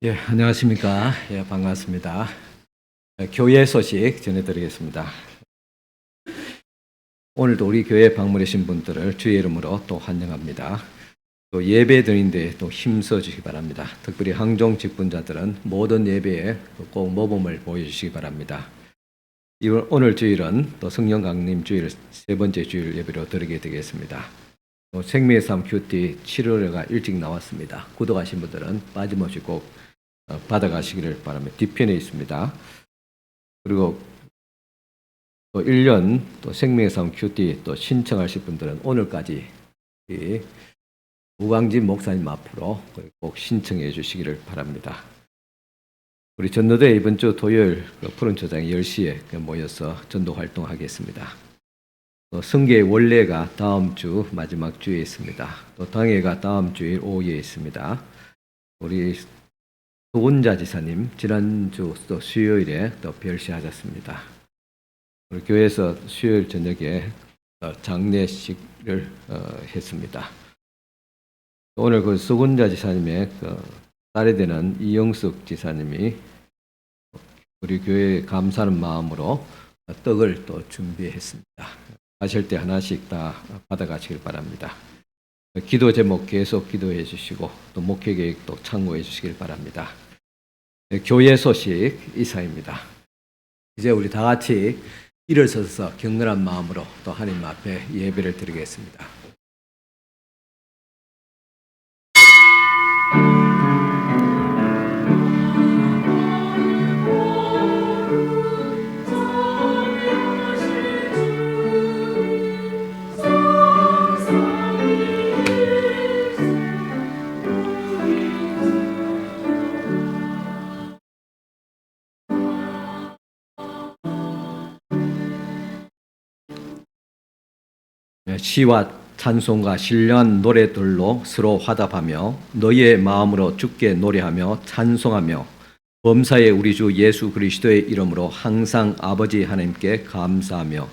예, 안녕하십니까. 예, 반갑습니다. 교회 소식 전해드리겠습니다. 오늘도 우리 교회에 방문하신 분들을 주의 이름으로 또 환영합니다. 또 예배 드리는데 또 힘써 주시기 바랍니다. 특별히 항종 직분자들은 모든 예배에 꼭 모범을 보여주시기 바랍니다. 오늘 주일은 또 성령 강림 주일 세 번째 주일 예배로 드리게 되겠습니다. 생명의 삶 큐티 7월회가 일찍 나왔습니다. 구독하신 분들은 빠짐없이 꼭 받아가시기를 바랍니다. 뒤편에 있습니다. 그리고 또 1년 또 생명의 삶 큐티 또 신청하실 분들은 오늘까지 우광진 목사님 앞으로 꼭 신청해 주시기를 바랍니다. 우리 전도대 이번 주 토요일 푸른 초장 10시에 모여서 전도 활동하겠습니다. 또 성계의 원래가 다음 주 마지막 주에 있습니다. 또 당회가 다음 주일 오후에 있습니다. 우리 소은자 지사님 지난주 또 수요일에 또 별시하셨습니다. 우리 교회에서 수요일 저녁에 장례식을 했습니다. 오늘 그 소은자 지사님의 딸이 되는 이영숙 지사님이 우리 교회에 감사하는 마음으로 떡을 또 준비했습니다. 가실 때 하나씩 다 받아가시길 바랍니다. 기도 제목 계속 기도해 주시고 또 목회 계획도 참고해 주시길 바랍니다. 교회 소식 이상입니다. 이제 우리 다 같이 일어서서 격렬한 마음으로 또 하나님 앞에 예배를 드리겠습니다. 시와 찬송과 신령한 노래들로 서로 화답하며 너희의 마음으로 주께 노래하며 찬송하며 범사의 우리 주 예수 그리스도의 이름으로 항상 아버지 하나님께 감사하며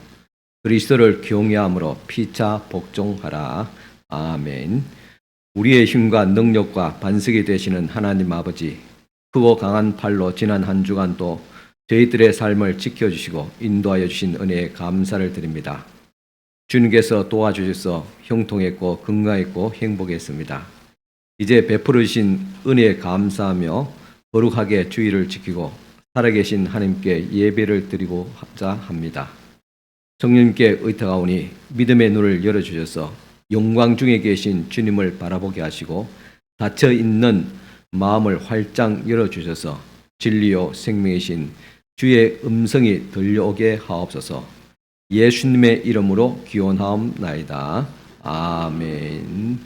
그리스도를 경외함으로 피차 복종하라. 아멘. 우리의 힘과 능력과 반석이 되시는 하나님 아버지, 크고 강한 팔로 지난 한 주간도 저희들의 삶을 지켜주시고 인도하여 주신 은혜에 감사를 드립니다. 주님께서 도와주셔서 형통했고 건강했고 행복했습니다. 이제 베풀어 주신 은혜에 감사하며 거룩하게 주의를 지키고 살아계신 하나님께 예배를 드리고자 합니다. 성령님께 의탁하오니 믿음의 눈을 열어주셔서 영광 중에 계신 주님을 바라보게 하시고 닫혀있는 마음을 활짝 열어주셔서 진리요 생명이신 주의 음성이 들려오게 하옵소서. 예수님의 이름으로 기원하옵나이다. 아멘.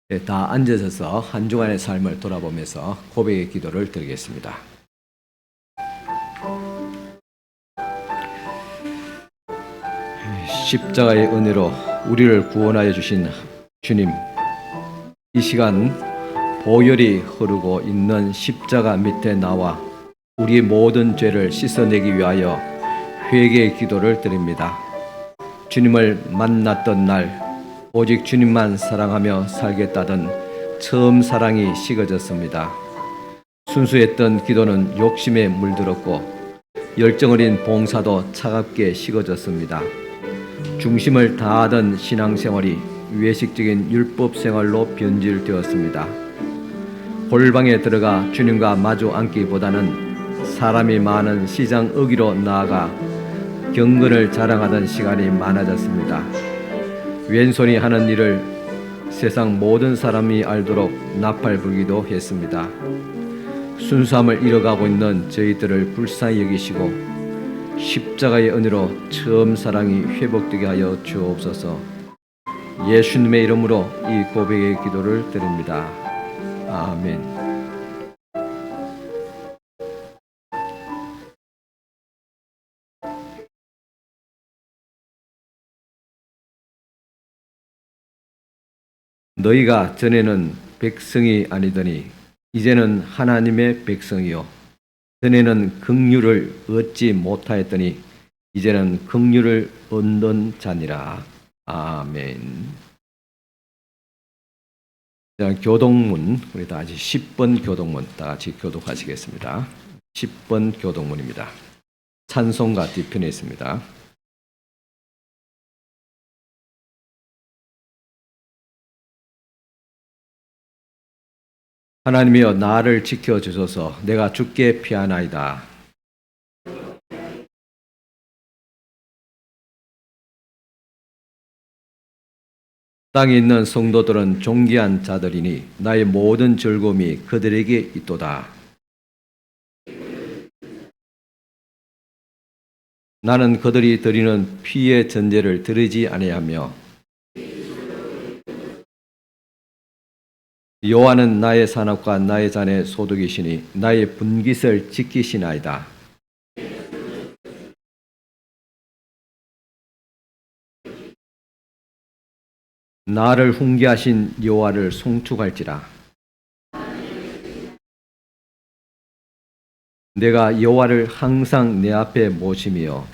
네, 다 앉으셔서 한 주간의 삶을 돌아보면서 고백의 기도를 드리겠습니다. 십자가의 은혜로 우리를 구원하여 주신 주님, 이 시간 보혈이 흐르고 있는 십자가 밑에 나와 우리의 모든 죄를 씻어내기 위하여 회개의 기도를 드립니다. 주님을 만났던 날 오직 주님만 사랑하며 살겠다던 처음 사랑이 식어졌습니다. 순수했던 기도는 욕심에 물들었고 열정 어린 봉사도 차갑게 식어졌습니다. 중심을 다하던 신앙생활이 외식적인 율법생활로 변질되었습니다. 골방에 들어가 주님과 마주 앉기보다는 사람이 많은 시장 어귀로 나아가 경건을 자랑하던 시간이 많아졌습니다. 왼손이 하는 일을 세상 모든 사람이 알도록 나팔 불기도 했습니다. 순수함을 잃어가고 있는 저희들을 불쌍히 여기시고 십자가의 은혜로 처음 사랑이 회복되게 하여 주옵소서. 예수님의 이름으로 이 고백의 기도를 드립니다. 아멘. 너희가 전에는 백성이 아니더니 이제는 하나님의 백성이요 전에는 긍휼을 얻지 못하였더니 이제는 긍휼을 얻는 자니라. 아멘. 자, 교동문, 우리 다 같이 10번 교동문 다 같이 교독하시겠습니다. 10번 교동문입니다. 찬송가 뒤편에 있습니다. 하나님이여 나를 지켜주소서. 내가 주께 피하나이다. 땅에 있는 성도들은 존귀한 자들이니 나의 모든 즐거움이 그들에게 있도다. 나는 그들이 드리는 피의 전제를 들으지 아니하며 여호와는 나의 산업과 나의 잔의 소득이시니 나의 분깃을 지키시나이다. 나를 훈계하신 여호와를 송축할지라. 내가 여호와를 항상 내 앞에 모시며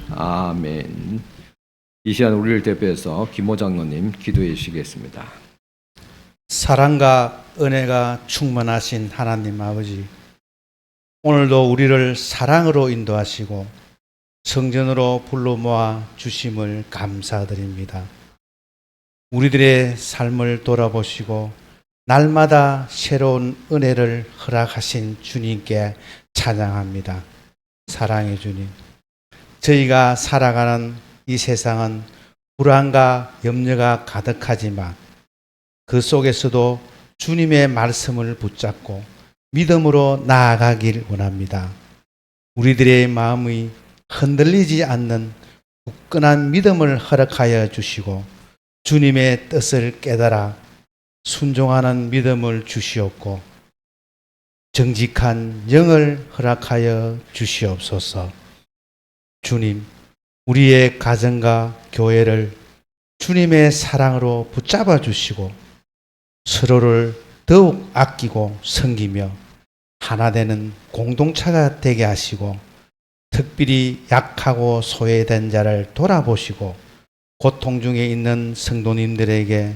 아멘. 이 시간 우리를 대표해서 김호 장로님 기도해 주시겠습니다. 사랑과 은혜가 충만하신 하나님 아버지, 오늘도 우리를 사랑으로 인도하시고 성전으로 불러 모아 주심을 감사드립니다. 우리들의 삶을 돌아보시고 날마다 새로운 은혜를 허락하신 주님께 찬양합니다. 사랑의 주님, 저희가 살아가는 이 세상은 불안과 염려가 가득하지만 그 속에서도 주님의 말씀을 붙잡고 믿음으로 나아가길 원합니다. 우리들의 마음이 흔들리지 않는 굳건한 믿음을 허락하여 주시고 주님의 뜻을 깨달아 순종하는 믿음을 주시옵고 정직한 영을 허락하여 주시옵소서. 주님, 우리의 가정과 교회를 주님의 사랑으로 붙잡아 주시고 서로를 더욱 아끼고 섬기며 하나 되는 공동체가 되게 하시고 특별히 약하고 소외된 자를 돌아보시고 고통 중에 있는 성도님들에게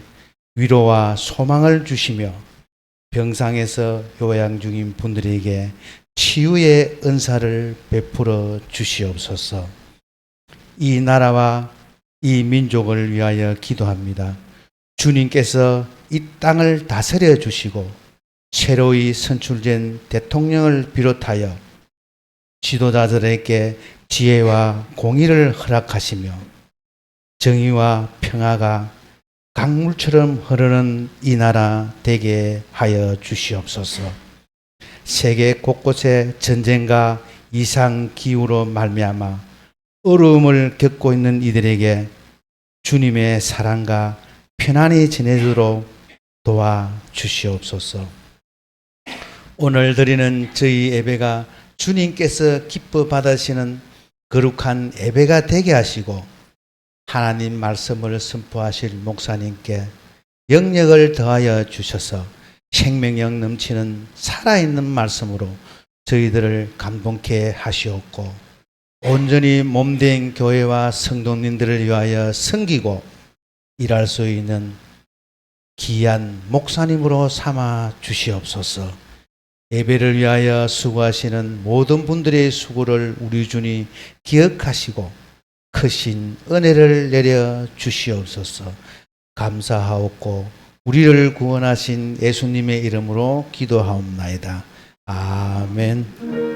위로와 소망을 주시며 병상에서 요양 중인 분들에게 치유의 은사를 베풀어 주시옵소서. 이 나라와 이 민족을 위하여 기도합니다. 주님께서 이 땅을 다스려 주시고 새로이 선출된 대통령을 비롯하여 지도자들에게 지혜와 공의를 허락하시며 정의와 평화가 강물처럼 흐르는 이 나라 되게 하여 주시옵소서. 세계 곳곳에 전쟁과 이상기후로 말미암아 어려움을 겪고 있는 이들에게 주님의 사랑과 편안히 지내도록 도와주시옵소서. 오늘 드리는 저희 예배가 주님께서 기뻐 받으시는 거룩한 예배가 되게 하시고 하나님 말씀을 선포하실 목사님께 영력을 더하여 주셔서 생명력 넘치는 살아있는 말씀으로 저희들을 감동케 하시옵고 온전히 몸된 교회와 성도님들을 위하여 섬기고 일할 수 있는 귀한 목사님으로 삼아 주시옵소서. 예배를 위하여 수고하시는 모든 분들의 수고를 우리 주님 기억하시고 크신 은혜를 내려 주시옵소서. 감사하옵고 우리를 구원하신 예수님의 이름으로 기도하옵나이다. 아멘.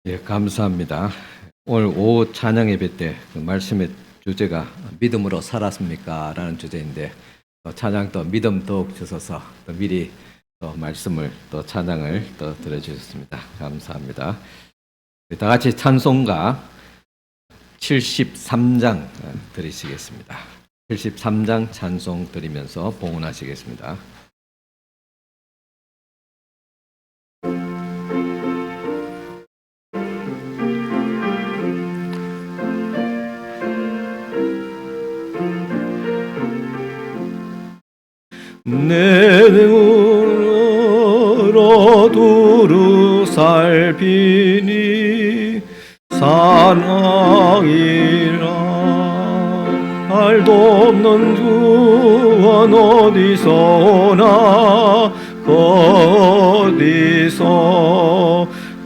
예, 감사합니다. 오늘 오후 찬양 예배 때 그 말씀의 주제가 믿음으로 살았습니까? 라는 주제인데 찬양 또 믿음 더욱 주셔서 또 미리 또 말씀을 또 찬양을 또 들어주셨습니다. 감사합니다. 다 같이 찬송가 73장 드리시겠습니다. 73장 찬송 드리면서 봉헌하시겠습니다. 내 눈으로 두루 살피니 사랑이라 알도 없는 구원 어디서 오나 어디서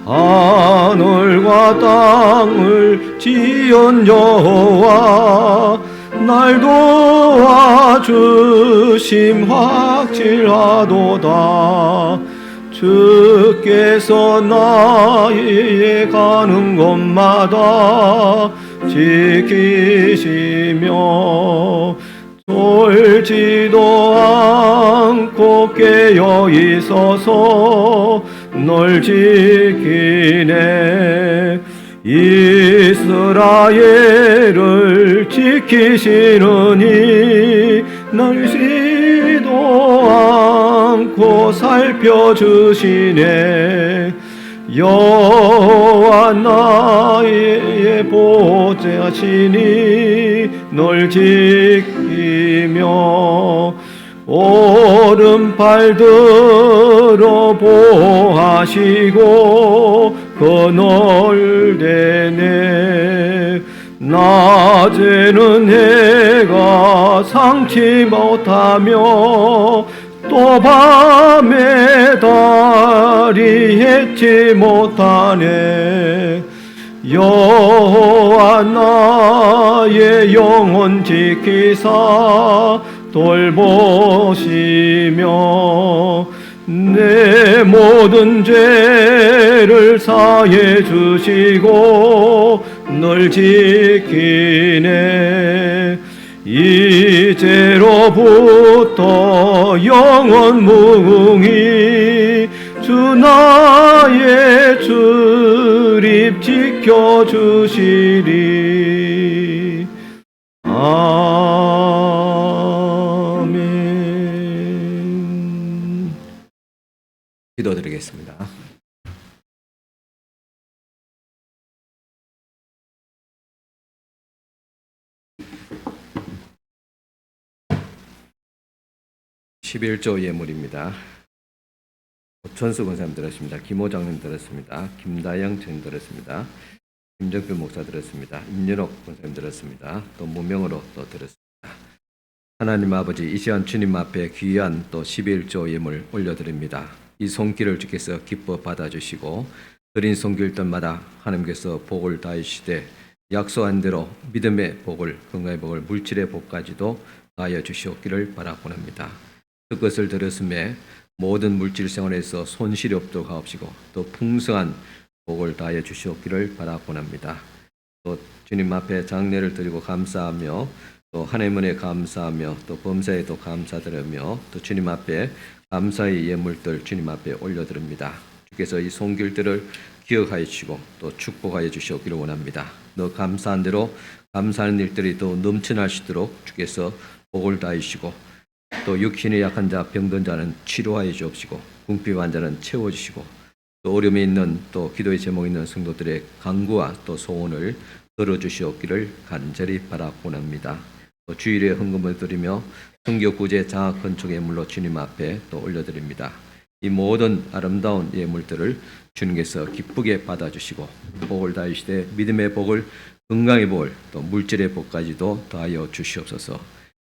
하늘과 땅을 지은 여호와 날 도와주심 확실하도다. 주께서 나의 가는 곳마다 지키시며 졸지도 않고 깨어 있어서 널 지키네. 이스라엘을 지키시느니 날씨도 않고 살펴주시네. 여호와 나의 보좌시니 널 지키며 오른팔 들어 보호하시고 그늘대네. 낮에는 해가 상치 못하며 또 밤에 달이 해치 못하네. 여호와 나의 영혼 지키사 돌보시며 내 모든 죄를 사해 주시고 널 지키네. 이제로부터 영원 무궁히 주 나의 출입 지켜주시리. 아멘. 기도드리겠습니다. (11조) 예물입니다. 오천수 권사님 들었습니다. 김호 장님 들었습니다. 김다영 전 들었습니다. 김정필 목사 들었습니다. 임연옥 권사님 들었습니다. 또 무명으로 또 들었습니다. 하나님 아버지, 이 시간 주님 앞에 귀한 또 11조 예물 올려드립니다. 이 손길을 주께서 기뻐 받아주시고 드린 손길들마다 하나님께서 복을 다하시되 약속한 대로 믿음의 복을, 건강의 복을, 물질의 복까지도 다하여 주시옵기를 바라옵나이다. 그것을 들었음에 모든 물질 생활에서 손실이 없도록 하옵시고 또 풍성한 복을 다하여 주시옵기를 바라옵나이다. 또 주님 앞에 장례를 드리고 감사하며 또 하나님 은혜에 감사하며 또 범사에도 감사드리며 또 주님 앞에 감사의 예물들 주님 앞에 올려드립니다. 주께서 이 손길들을 기억하여 주시고 또 축복하여 주시옵기를 원합니다. 너 감사한 대로 감사하는 일들이 더 넘쳐날 수 있도록 주께서 복을 다하시고 또 육신의 약한 자 병든 자는 치료하여 주옵시고 궁핍한 자는 채워주시고 또 어려움이 있는 또 기도의 제목이 있는 성도들의 간구와 또 소원을 들어주시옵기를 간절히 바라옵나이다. 또 주일에 헌금을 드리며 성교 구제 장학 건축 예물로 주님 앞에 또 올려드립니다. 이 모든 아름다운 예물들을 주님께서 기쁘게 받아주시고 복을 다하시되 믿음의 복을, 건강의 복을, 또 물질의 복까지도 더하여 주시옵소서.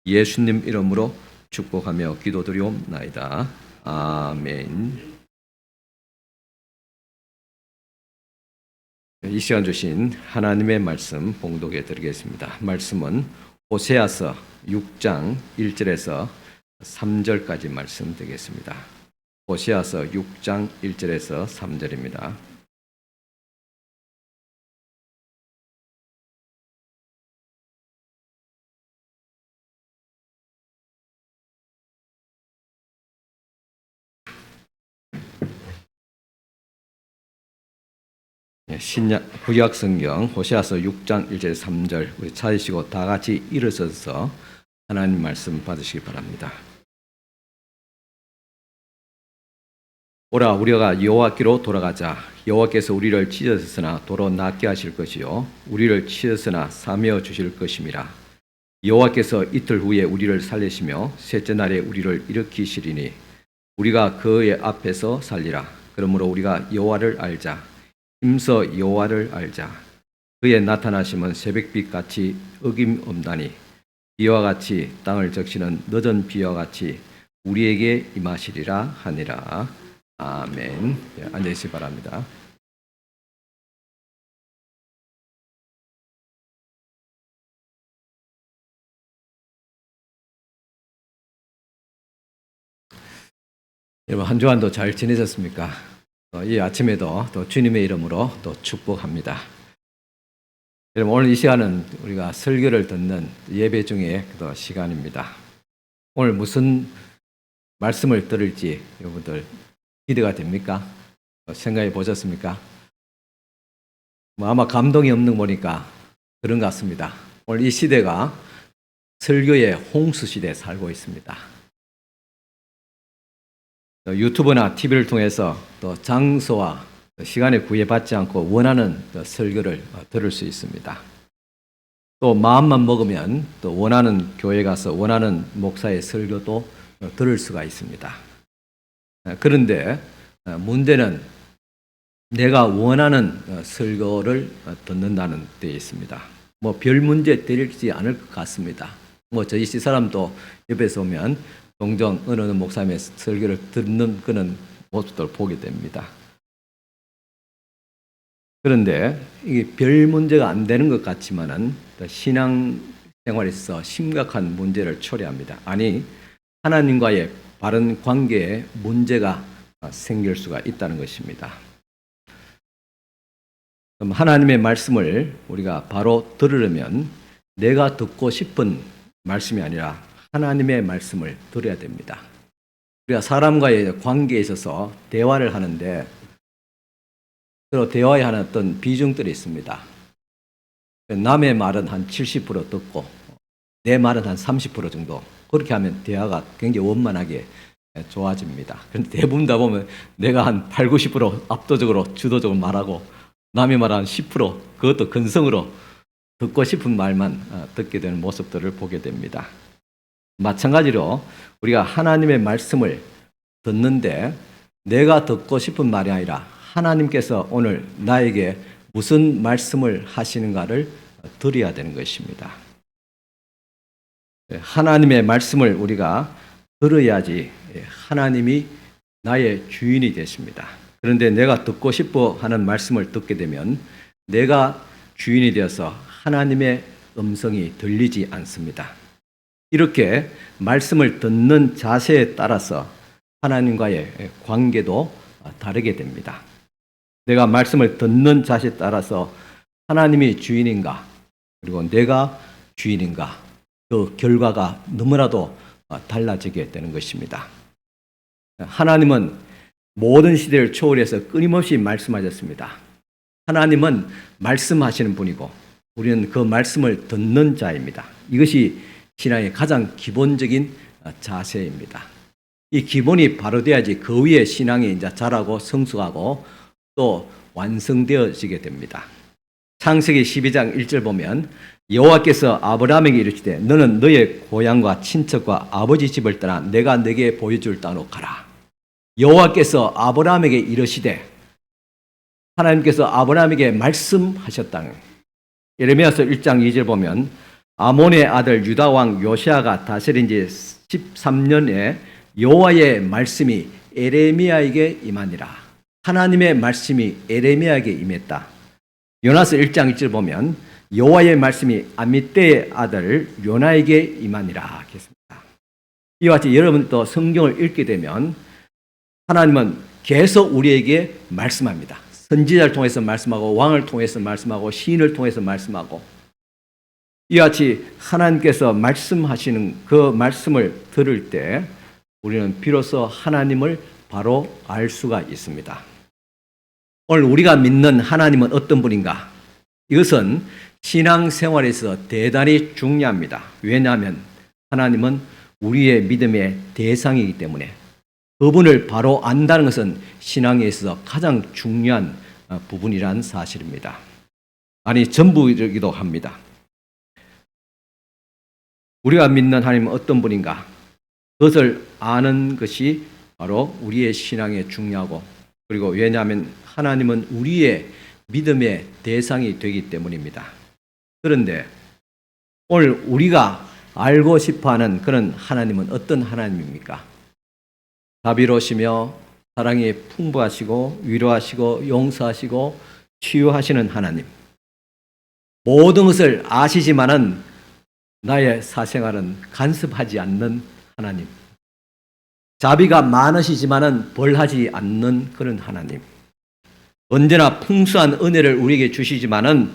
예수님 이름으로 축복하며 기도드리옵나이다. 아멘. 이 시간 주신 하나님의 말씀 봉독해 드리겠습니다. 말씀은 호세아서 6장 1절에서 3절까지 말씀 되겠습니다. 호세아서 6장 1절에서 3절입니다. 신약 구약 성경 호세아서 6장 1절 3절 우리 찾으시고 다 같이 일어서서 하나님 말씀 받으시기 바랍니다. 오라 우리가 여호와께로 돌아가자. 여호와께서 우리를 찢으셨으나 도로 낫게 하실 것이요 우리를 치셨으나 사며 주실 것임이라. 여호와께서 이틀 후에 우리를 살리시며 셋째 날에 우리를 일으키시리니 우리가 그의 앞에서 살리라. 그러므로 우리가 여호와를 알자. 힘써 여호와를 알자. 그의 나타나심은 새벽빛 같이 어김없나니 비와 같이 땅을 적시는 늦은 비와 같이 우리에게 임하시리라 하니라. 아멘. 앉아있으시 바랍니다. 여러분 한 주간도 잘 지내셨습니까? 이 아침에도 또 주님의 이름으로 또 축복합니다. 여러분 오늘 이 시간은 우리가 설교를 듣는 예배 중에 또 시간입니다. 오늘 무슨 말씀을 들을지 여러분들 기대가 됩니까? 생각해 보셨습니까? 아마 감동이 없는 거 보니까 그런 것 같습니다. 오늘 이 시대가 설교의 홍수 시대에 살고 있습니다. 유튜브나 TV를 통해서 또 장소와 시간에 구애받지 않고 원하는 설교를 들을 수 있습니다. 또 마음만 먹으면 또 원하는 교회 가서 원하는 목사의 설교도 들을 수가 있습니다. 그런데 문제는 내가 원하는 설교를 듣는다는 데 있습니다. 뭐 별 문제 되지 않을 것 같습니다. 뭐 저희 사람도 옆에서 오면 종종 어느 목사님의 설교를 듣는 그런 모습들을 보게 됩니다. 그런데 이게 별 문제가 안 되는 것 같지만은 신앙 생활에서 심각한 문제를 초래합니다. 아니 하나님과의 바른 관계에 문제가 생길 수가 있다는 것입니다. 그럼 하나님의 말씀을 우리가 바로 들으려면 내가 듣고 싶은 말씀이 아니라 하나님의 말씀을 들어야 됩니다. 우리가 사람과의 관계에 있어서 대화를 하는데 서로 대화에 하는 어떤 비중들이 있습니다. 남의 말은 한 70% 듣고 내 말은 한 30% 정도 그렇게 하면 대화가 굉장히 원만하게 좋아집니다. 그런데 대부분 다 보면 내가 한 8, 90% 압도적으로 주도적으로 말하고 남의 말 한 10% 그것도 근성으로 듣고 싶은 말만 듣게 되는 모습들을 보게 됩니다. 마찬가지로 우리가 하나님의 말씀을 듣는데 내가 듣고 싶은 말이 아니라 하나님께서 오늘 나에게 무슨 말씀을 하시는가를 들어야 되는 것입니다. 하나님의 말씀을 우리가 들어야지 하나님이 나의 주인이 되십니다. 그런데 내가 듣고 싶어 하는 말씀을 듣게 되면 내가 주인이 되어서 하나님의 음성이 들리지 않습니다. 이렇게 말씀을 듣는 자세에 따라서 하나님과의 관계도 다르게 됩니다. 내가 말씀을 듣는 자세에 따라서 하나님이 주인인가, 그리고 내가 주인인가, 그 결과가 너무나도 달라지게 되는 것입니다. 하나님은 모든 시대를 초월해서 끊임없이 말씀하셨습니다. 하나님은 말씀하시는 분이고 우리는 그 말씀을 듣는 자입니다. 이것이 신앙의 가장 기본적인 자세입니다. 이 기본이 바로 돼야지 그 위에 신앙이 이제 자라고 성숙하고 또 완성되어지게 됩니다. 창세기 12장 1절 보면 여호와께서 아브라함에게 이르시되 너는 너의 고향과 친척과 아버지 집을 떠나 내가 네게 보여줄 땅으로 가라. 여호와께서 아브라함에게 이르시되 하나님께서 아브라함에게 말씀하셨다. 예레미야서 1장 2절 보면 아몬의 아들 유다 왕 요시아가 다스린 지 13년에 여호와의 말씀이 에레미야에게 임하니라. 하나님의 말씀이 에레미야에게 임했다. 요나서 1장 1절 보면 여호와의 말씀이 아미떼의 아들 요나에게 임하니라 하겠습니다. 이와 같이 여러분도 성경을 읽게 되면 하나님은 계속 우리에게 말씀합니다. 선지자를 통해서 말씀하고 왕을 통해서 말씀하고 시인을 통해서 말씀하고 이와 같이 하나님께서 말씀하시는 그 말씀을 들을 때 우리는 비로소 하나님을 바로 알 수가 있습니다. 오늘 우리가 믿는 하나님은 어떤 분인가? 이것은 신앙생활에서 대단히 중요합니다. 왜냐하면 하나님은 우리의 믿음의 대상이기 때문에 그분을 바로 안다는 것은 신앙에 있어서 가장 중요한 부분이라는 사실입니다. 아니 전부이기도 합니다. 우리가 믿는 하나님은 어떤 분인가? 그것을 아는 것이 바로 우리의 신앙에 중요하고 그리고 왜냐하면 하나님은 우리의 믿음의 대상이 되기 때문입니다. 그런데 오늘 우리가 알고 싶어하는 그런 하나님은 어떤 하나님입니까? 자비로우시며 사랑이 풍부하시고 위로하시고 용서하시고 치유하시는 하나님. 모든 것을 아시지만은 나의 사생활은 간섭하지 않는 하나님. 자비가 많으시지만은 벌하지 않는 그런 하나님. 언제나 풍수한 은혜를 우리에게 주시지만은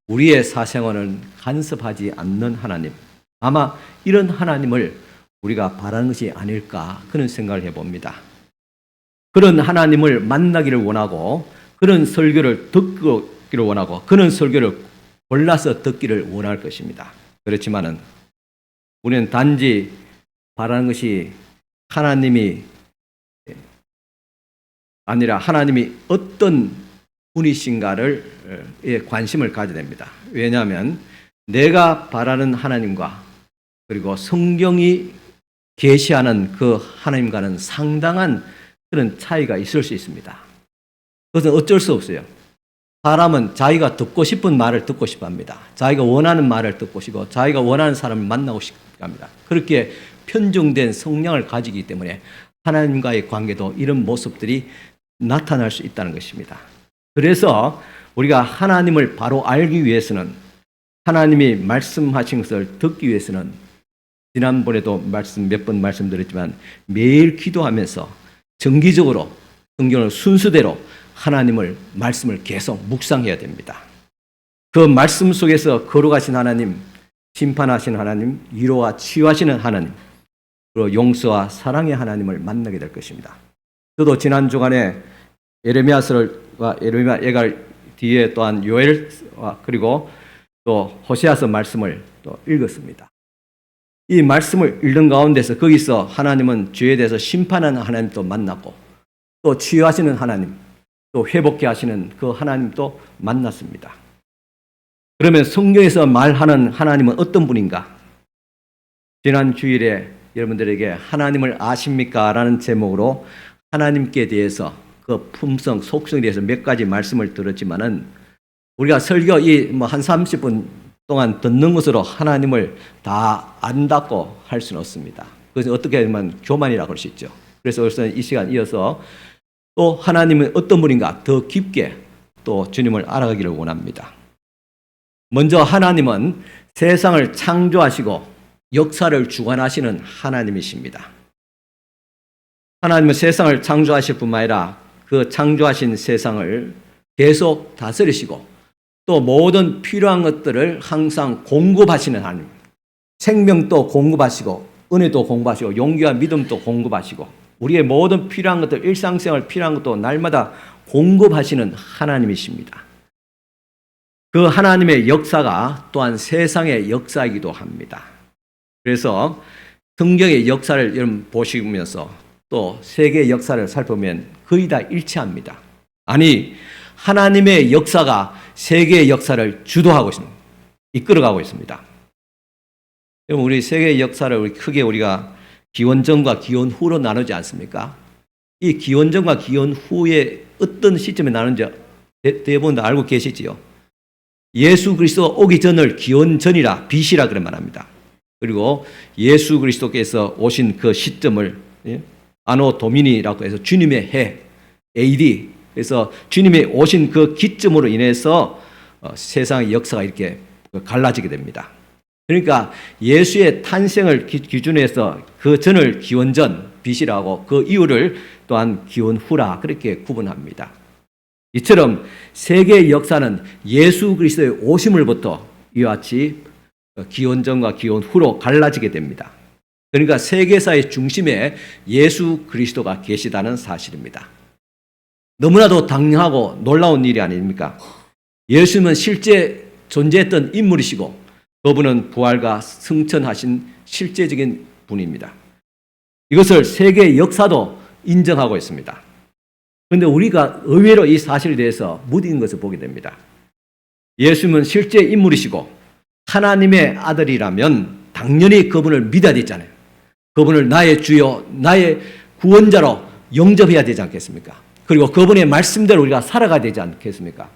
우리의 사생활은 간섭하지 않는 하나님. 아마 이런 하나님을 우리가 바라는 것이 아닐까 그런 생각을 해봅니다. 그런 하나님을 만나기를 원하고 그런 설교를 듣기를 원하고 그런 설교를 골라서 듣기를 원할 것입니다. 그렇지만은 우리는 단지 바라는 것이 하나님이 아니라 하나님이 어떤 분이신가를 관심을 가져야 됩니다. 왜냐하면 내가 바라는 하나님과 그리고 성경이 계시하는 그 하나님과는 상당한 그런 차이가 있을 수 있습니다. 그것은 어쩔 수 없어요. 사람은 자기가 듣고 싶은 말을 듣고 싶어 합니다. 자기가 원하는 말을 듣고 싶고 자기가 원하는 사람을 만나고 싶어 합니다. 그렇게 편중된 성향을 가지기 때문에 하나님과의 관계도 이런 모습들이 나타날 수 있다는 것입니다. 그래서 우리가 하나님을 바로 알기 위해서는 하나님이 말씀하신 것을 듣기 위해서는 지난번에도 몇 번 말씀드렸지만 매일 기도하면서 정기적으로 성경을 순서대로 하나님을 말씀을 계속 묵상해야 됩니다. 그 말씀 속에서 거룩하신 하나님, 심판하신 하나님, 위로와 치유하시는 하나님, 그리고 용서와 사랑의 하나님을 만나게 될 것입니다. 저도 지난 주간에 에레미야서와 에레미야 예갈 뒤에 또한 요엘과 그리고 또 호세아서 말씀을 또 읽었습니다. 이 말씀을 읽는 가운데서 거기서 하나님은 죄에 대해서 심판하는 하나님도 만났고 또 치유하시는 하나님, 또 회복케 하시는 그 하나님도 만났습니다. 그러면 성경에서 말하는 하나님은 어떤 분인가? 지난 주일에 여러분들에게 하나님을 아십니까? 라는 제목으로 하나님께 대해서 그 품성, 속성에 대해서 몇 가지 말씀을 들었지만은 우리가 설교 한 30분 또한 듣는 것으로 하나님을 다 안다고 할 수는 없습니다. 그것은 어떻게 보면 교만이라고 할 수 있죠. 그래서 이 시간 이어서 또 하나님은 어떤 분인가 더 깊게 또 주님을 알아가기를 원합니다. 먼저 하나님은 세상을 창조하시고 역사를 주관하시는 하나님이십니다. 하나님은 세상을 창조하실 뿐만 아니라 그 창조하신 세상을 계속 다스리시고 또 모든 필요한 것들을 항상 공급하시는 하나님. 생명도 공급하시고 은혜도 공급하시고 용기와 믿음도 공급하시고 우리의 모든 필요한 것들 일상생활 필요한 것도 날마다 공급하시는 하나님이십니다. 그 하나님의 역사가 또한 세상의 역사이기도 합니다. 그래서 성경의 역사를 여러분 보시면서 또 세계의 역사를 살펴보면 거의 다 일치합니다. 아니 하나님의 역사가 세계의 역사를 주도하고 있습니다. 이끌어가고 있습니다. 여러분 우리 세계의 역사를 크게 우리가 기원 전과 기원 후로 나누지 않습니까? 이 기원 전과 기원 후에 어떤 시점에 나누는지 대부분 다 알고 계시지요. 예수 그리스도가 오기 전을 기원 전이라 BC라 그런 말합니다. 그리고 예수 그리스도께서 오신 그 시점을 아노 도미니라고 해서 주님의 해 AD 그래서 주님이 오신 그 기점으로 인해서 세상의 역사가 이렇게 갈라지게 됩니다. 그러니까 예수의 탄생을 기준으로 해서 그 전을 기원전 BC라고 그 이후를 또한 기원 후라 그렇게 구분합니다. 이처럼 세계의 역사는 예수 그리스도의 오심을부터 이와 같이 기원전과 기원 후로 갈라지게 됩니다. 그러니까 세계사의 중심에 예수 그리스도가 계시다는 사실입니다. 너무나도 당연하고 놀라운 일이 아닙니까? 예수님은 실제 존재했던 인물이시고 그분은 부활과 승천하신 실제적인 분입니다. 이것을 세계의 역사도 인정하고 있습니다. 그런데 우리가 의외로 이 사실에 대해서 무딘 것을 보게 됩니다. 예수님은 실제 인물이시고 하나님의 아들이라면 당연히 그분을 믿어야 되잖아요. 그분을 나의 주요, 나의 구원자로 영접해야 되지 않겠습니까? 그리고 그분의 말씀대로 우리가 살아가야 되지 않겠습니까?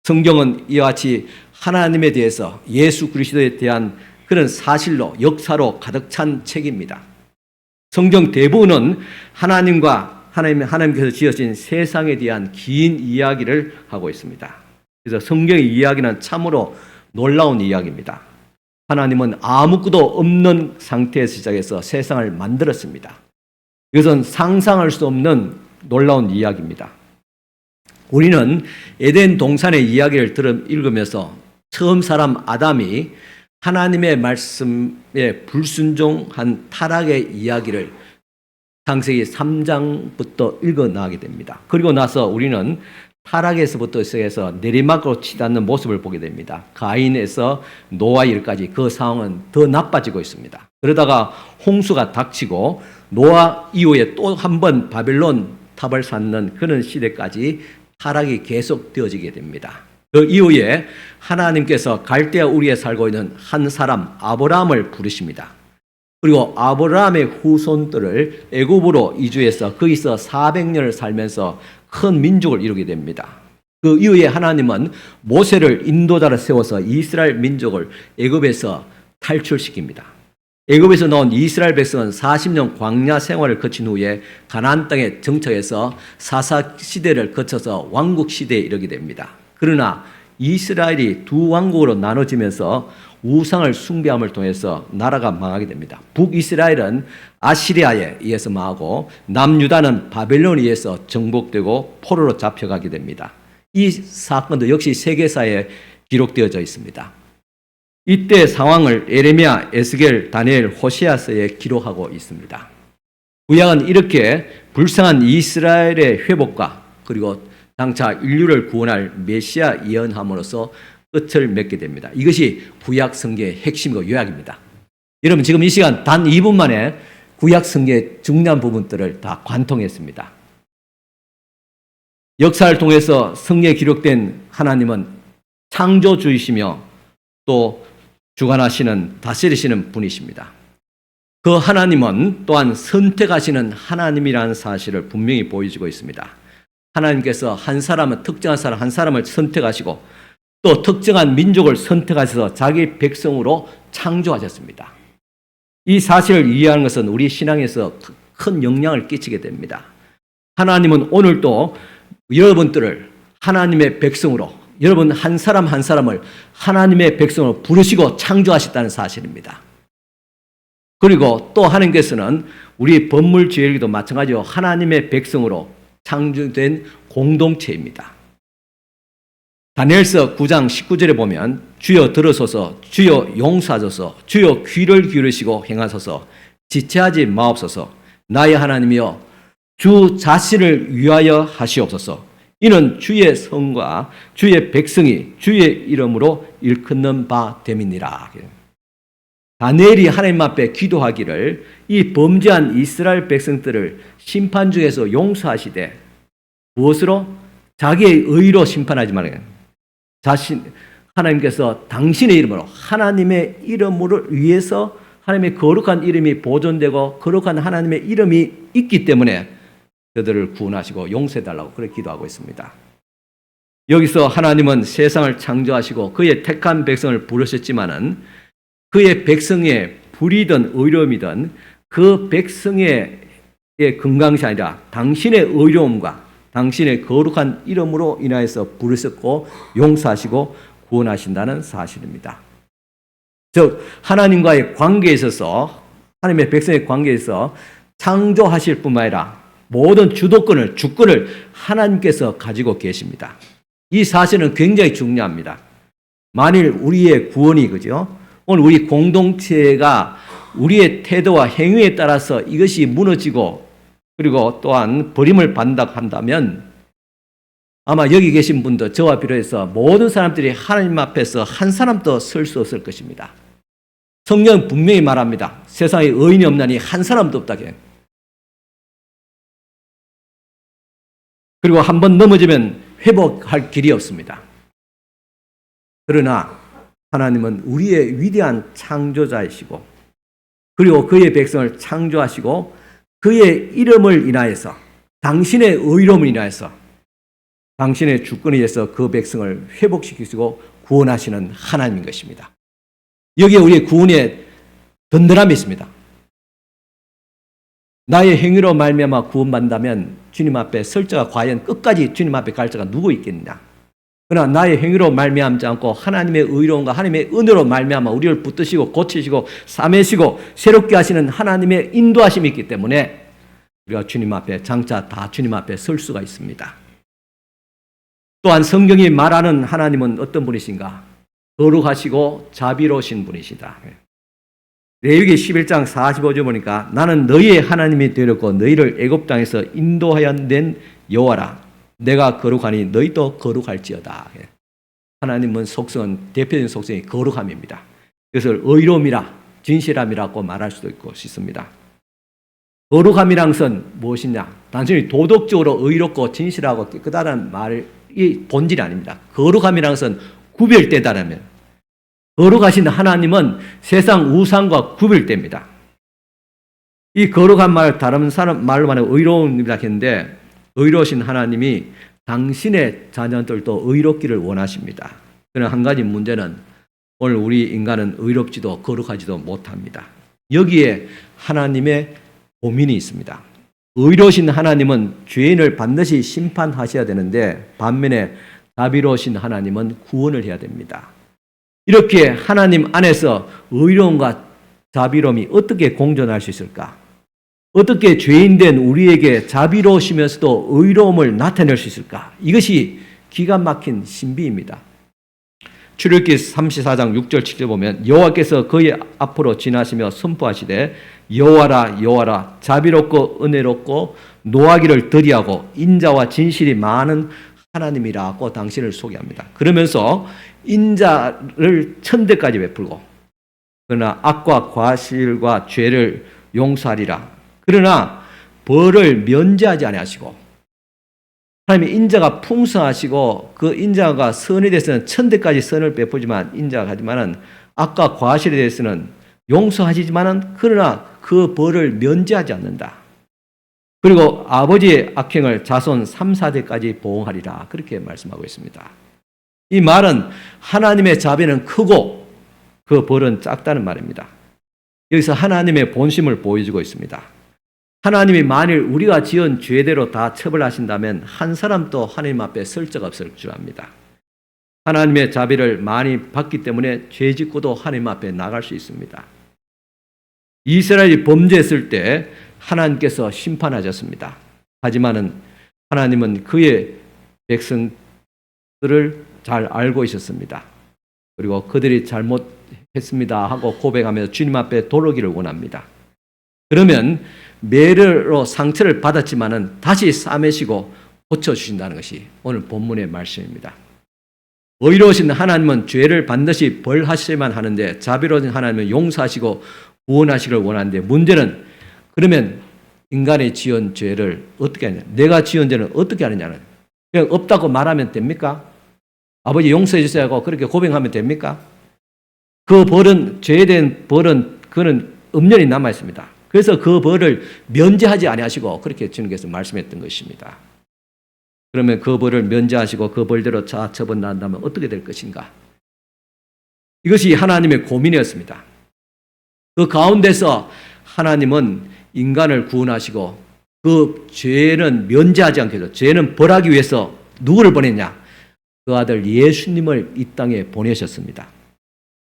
성경은 이와 같이 하나님에 대해서 예수 그리스도에 대한 그런 사실로 역사로 가득 찬 책입니다. 성경 대부분은 하나님께서 지으신 세상에 대한 긴 이야기를 하고 있습니다. 그래서 성경의 이야기는 참으로 놀라운 이야기입니다. 하나님은 아무것도 없는 상태에서 시작해서 세상을 만들었습니다. 이것은 상상할 수 없는 놀라운 이야기입니다. 우리는 에덴 동산의 이야기를 읽으면서 처음 사람 아담이 하나님의 말씀에 불순종한 타락의 이야기를 창세기 3장부터 읽어나가게 됩니다. 그리고 나서 우리는 타락에서부터 시작해서 내리막으로 치닫는 모습을 보게 됩니다. 가인에서 노아 일까지 그 상황은 더 나빠지고 있습니다. 그러다가 홍수가 닥치고 노아 이후에 또 한 번 바벨론 탑을 쌓는 그런 시대까지 타락이 계속되어지게 됩니다. 그 이후에 하나님께서 갈대아 우리에 살고 있는 한 사람 아브라함을 부르십니다. 그리고 아브라함의 후손들을 애굽으로 이주해서 거기서 400년을 살면서 큰 민족을 이루게 됩니다. 그 이후에 하나님은 모세를 인도자로 세워서 이스라엘 민족을 애굽에서 탈출시킵니다. 애굽에서 나온 이스라엘 백성은 40년 광야 생활을 거친 후에 가나안 땅에 정착해서 사사 시대를 거쳐서 왕국 시대에 이르게 됩니다. 그러나 이스라엘이 두 왕국으로 나눠지면서 우상을 숭배함을 통해서 나라가 망하게 됩니다. 북이스라엘은 아시리아에 의해서 망하고 남유다는 바벨론에 의해서 정복되고 포로로 잡혀가게 됩니다. 이 사건도 역시 세계사에 기록되어져 있습니다. 이때 상황을 에레미야, 에스겔, 다니엘, 호세아서에 기록하고 있습니다. 구약은 이렇게 불쌍한 이스라엘의 회복과 그리고 장차 인류를 구원할 메시아 예언함으로써 끝을 맺게 됩니다. 이것이 구약 성경의 핵심이고 요약입니다. 여러분 지금 이 시간 단 2분 만에 구약 성경의 중요한 부분들을 다 관통했습니다. 역사를 통해서 성경에 기록된 하나님은 창조주이시며 또 주관하시는 다스리시는 분이십니다. 그 하나님은 또한 선택하시는 하나님이라는 사실을 분명히 보여주고 있습니다. 하나님께서 한 사람은 특정한 사람 한 사람을 선택하시고 또 특정한 민족을 선택하셔서 자기 백성으로 창조하셨습니다. 이 사실을 이해하는 것은 우리 신앙에서 큰 영향을 끼치게 됩니다. 하나님은 오늘도 여러분들을 하나님의 백성으로, 여러분 한 사람 한 사람을 하나님의 백성으로 부르시고 창조하셨다는 사실입니다. 그리고 또 하나님께서는 우리 법물주의에도 마찬가지로 하나님의 백성으로 창조된 공동체입니다. 다니엘서 9장 19절에 보면 주여 들으소서, 주여 용서하소서, 주여 귀를 기울이시고 행하소서, 지체하지 마옵소서, 나의 하나님이여 주 자신을 위하여 하시옵소서. 이는 주의 성과 주의 백성이 주의 이름으로 일컫는 바 됨이니라. 다니엘이 하나님 앞에 기도하기를 이 범죄한 이스라엘 백성들을 심판 중에서 용서하시되 무엇으로? 자기의 의로 심판하지 말아요. 하나님께서 당신의 이름으로, 하나님의 이름을 위해서 하나님의 거룩한 이름이 보존되고 거룩한 하나님의 이름이 있기 때문에 그들을 구원하시고 용서해달라고 그렇게 기도하고 있습니다. 여기서 하나님은 세상을 창조하시고 그의 택한 백성을 부르셨지만은 그의 백성의 불이든 의로움이든 그 백성의 건강이 아니라 당신의 의로움과 당신의 거룩한 이름으로 인하여서 부르셨고 용서하시고 구원하신다는 사실입니다. 즉 하나님과의 관계에 있어서, 하나님의 백성의 관계에 있어서 창조하실 뿐만 아니라 모든 주도권을, 주권을 하나님께서 가지고 계십니다. 이 사실은 굉장히 중요합니다. 만일 우리의 구원이, 그죠? 오늘 우리 공동체가 우리의 태도와 행위에 따라서 이것이 무너지고 그리고 또한 버림을 받는다고 한다면 아마 여기 계신 분도 저와 비롯해서 모든 사람들이 하나님 앞에서 한 사람도 설 수 없을 것입니다. 성경은 분명히 말합니다. 세상에 의인이 없나니 한 사람도 없다게. 그리고 한번 넘어지면 회복할 길이 없습니다. 그러나 하나님은 우리의 위대한 창조자이시고 그리고 그의 백성을 창조하시고 그의 이름을 인하여서 당신의 의로움을 인하여서 당신의 주권에 의해서 그 백성을 회복시키시고 구원하시는 하나님인 것입니다. 여기에 우리의 구원의 든든함이 있습니다. 나의 행위로 말미암아 구원받는다면 주님 앞에 설 자가 과연 끝까지 주님 앞에 갈 자가 누구 있겠느냐. 그러나 나의 행위로 말미암지 않고 하나님의 의로움과 하나님의 은혜로 말미암아 우리를 붙드시고 고치시고 싸매시고 새롭게 하시는 하나님의 인도하심이 있기 때문에 우리가 주님 앞에 장차 다 주님 앞에 설 수가 있습니다. 또한 성경이 말하는 하나님은 어떤 분이신가? 거룩하시고 자비로우신 분이시다. 레위기 11장 45절 보니까 나는 너희의 하나님이 되었고 너희를 애굽 땅에서 인도하여 낸 여호와라. 내가 거룩하니 너희도 거룩할지어다. 하나님은 속성은 대표적인 속성이 거룩함입니다. 그것을 의로움이라 진실함이라고 말할 수도 있습니다. 거룩함이란 것은 무엇이냐? 단순히 도덕적으로 의롭고 진실하고 깨끗하다는 말이 본질이 아닙니다. 거룩함이란 것은 구별되다라면 거룩하신 하나님은 세상 우상과 구별됩니다. 이 거룩한 말 다른 사람 말로 말하면 의로움이라 했는데 의로우신 하나님이 당신의 자녀들도 의롭기를 원하십니다. 그러나 한 가지 문제는 오늘 우리 인간은 의롭지도 거룩하지도 못합니다. 여기에 하나님의 고민이 있습니다. 의로우신 하나님은 죄인을 반드시 심판하셔야 되는데 반면에 자비로우신 하나님은 구원을 해야 됩니다. 이렇게 하나님 안에서 의로움과 자비로움이 어떻게 공존할 수 있을까? 어떻게 죄인된 우리에게 자비로우시면서도 의로움을 나타낼 수 있을까? 이것이 기가 막힌 신비입니다. 출애굽기 34장 6절 7절 보면 여호와께서 그의 앞으로 지나시며 선포하시되 여호와라 여호와라 자비롭고 은혜롭고 노하기를 더디하고 인자와 진실이 많은 하나님이라고 당신을 소개합니다. 그러면서 인자를 천대까지 베풀고 그러나 악과 과실과 죄를 용서하리라. 그러나 벌을 면제하지 아니하시고 하나님의 인자가 풍성하시고 그 인자가 선에 대해서는 천대까지 선을 베푸지만 인자가 하지만은 악과 과실에 대해서는 용서하시지만은 그러나 그 벌을 면제하지 않는다. 그리고 아버지의 악행을 자손 3, 4대까지 보응하리라. 그렇게 말씀하고 있습니다. 이 말은 하나님의 자비는 크고 그 벌은 작다는 말입니다. 여기서 하나님의 본심을 보여주고 있습니다. 하나님이 만일 우리가 지은 죄대로 다 처벌하신다면 한 사람도 하나님 앞에 설 적 없을 줄 압니다. 하나님의 자비를 많이 받기 때문에 죄 짓고도 하나님 앞에 나갈 수 있습니다. 이스라엘이 범죄했을 때 하나님께서 심판하셨습니다. 하지만은 하나님은 그의 백성들을 잘 알고 있었습니다. 그리고 그들이 잘못했습니다 하고 고백하면서 주님 앞에 돌아오기를 원합니다. 그러면 매를 상처를 받았지만은 다시 싸매시고 고쳐주신다는 것이 오늘 본문의 말씀입니다. 의로우신 하나님은 죄를 반드시 벌하셔야만 하는데 자비로우신 하나님은 용서하시고 구원하시기를 원하는데 문제는 그러면 인간이 지은 죄를 어떻게 하냐? 내가 지은 죄는 어떻게 하느냐는 그냥 없다고 말하면 됩니까? 아버지 용서해 주세요 하고 그렇게 고백하면 됩니까? 그 벌은 죄에 대한 벌은 그는 엄연히 남아 있습니다. 그래서 그 벌을 면제하지 아니하시고 그렇게 주님께서 말씀했던 것입니다. 그러면 그 벌을 면제하시고 그 벌대로 처분한다면 어떻게 될 것인가? 이것이 하나님의 고민이었습니다. 그 가운데서 하나님은 인간을 구원하시고 그 죄는 면제하지 않게 해서 죄는 벌하기 위해서 누구를 보냈냐? 그 아들 예수님을 이 땅에 보내셨습니다.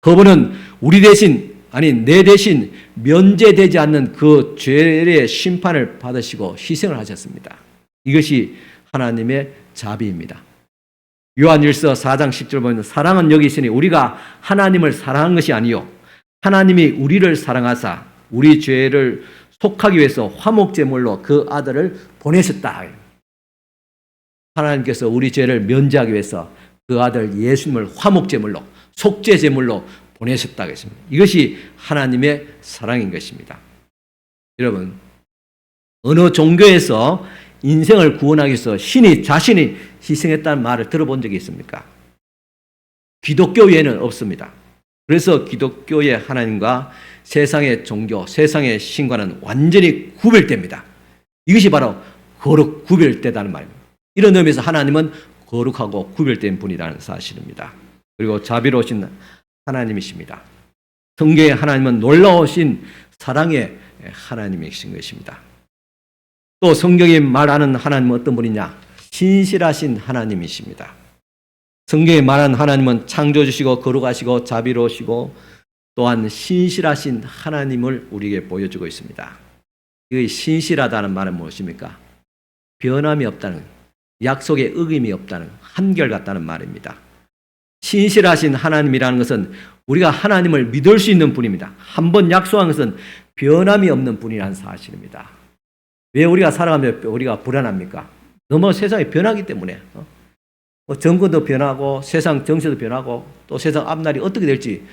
그분은 우리 대신 아니 내 대신 면제되지 않는 그 죄의 심판을 받으시고 희생을 하셨습니다. 이것이 하나님의 자비입니다. 요한일서 4장 10절 보면 사랑은 여기 있으니 우리가 하나님을 사랑한 것이 아니요 하나님이 우리를 사랑하사 우리 죄를 속하기 위해서 화목제물로 그 아들을 보내셨다. 하나님께서 우리 죄를 면제하기 위해서 그 아들 예수님을 화목제물로 속죄제물로 보내셨다고 했습니다. 이것이 하나님의 사랑인 것입니다. 여러분, 어느 종교에서 인생을 구원하기 위해서 신이 자신이 희생했다는 말을 들어본 적이 있습니까? 기독교 외에는 없습니다. 그래서 기독교의 하나님과 세상의 종교, 세상의 신과는 완전히 구별됩니다. 이것이 바로 거룩 구별되다는 말입니다. 이런 의미에서 하나님은 거룩하고 구별된 분이라는 사실입니다. 그리고 자비로우신 하나님이십니다. 성경의 하나님은 놀라우신 사랑의 하나님이신 것입니다. 또 성경이 말하는 하나님은 어떤 분이냐? 신실하신 하나님이십니다. 성경에 말하는 하나님은 창조주시고 거룩하시고 자비로우시고 또한 신실하신 하나님을 우리에게 보여주고 있습니다. 이 신실하다는 말은 무엇입니까? 변함이 없다는, 약속에 어김이 없다는, 한결같다는 말입니다. 신실하신 하나님이라는 것은 우리가 하나님을 믿을 수 있는 분입니다. 한번 약속한 것은 변함이 없는 분이라는 사실입니다. 왜 우리가 살아가면 우리가 불안합니까? 너무 세상이 변하기 때문에. 정권도 변하고 세상 정세도 변하고 또 세상 앞날이 어떻게 될지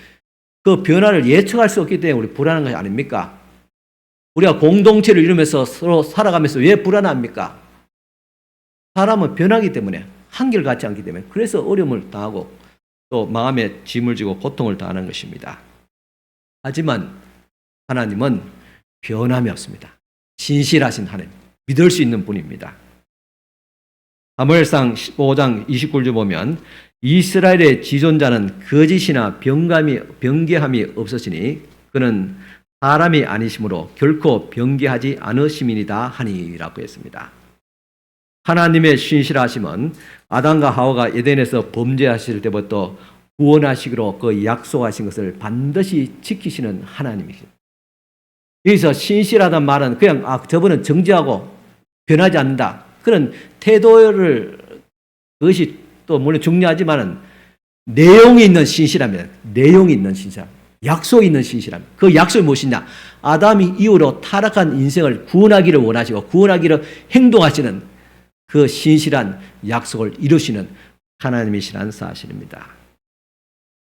그 변화를 예측할 수 없기 때문에 우리 불안한 것이 아닙니까? 우리가 공동체를 이루면서 서로 살아가면서 왜 불안합니까? 사람은 변하기 때문에 한결같지 않기 때문에 그래서 어려움을 당하고 또 마음에 짐을 지고 고통을 당하는 것입니다. 하지만 하나님은 변함이 없습니다. 신실하신 하나님, 믿을 수 있는 분입니다. 사무엘상 15장 29절 보면 이스라엘의 지존자는 거짓이나 변개함이 없으시니 그는 사람이 아니시므로 결코 변개하지 않으심이니이다 하니라고 했습니다. 하나님의 신실하심은 아담과 하와가 에덴에서 범죄하실 때부터 구원하시기로 그 약속하신 것을 반드시 지키시는 하나님이십니다. 여기서 신실하다는 말은 그냥 저분은 정지하고 변하지 않는다. 그런 태도를 그것이 또 물론 중요하지만은 내용이 있는 신실함이다. 내용이 있는 신실함. 약속이 있는 신실함. 그 약속이 무엇이냐? 아담이 이후로 타락한 인생을 구원하기를 원하시고 구원하기를 행동하시는 그 신실한 약속을 이루시는 하나님이시라는 사실입니다.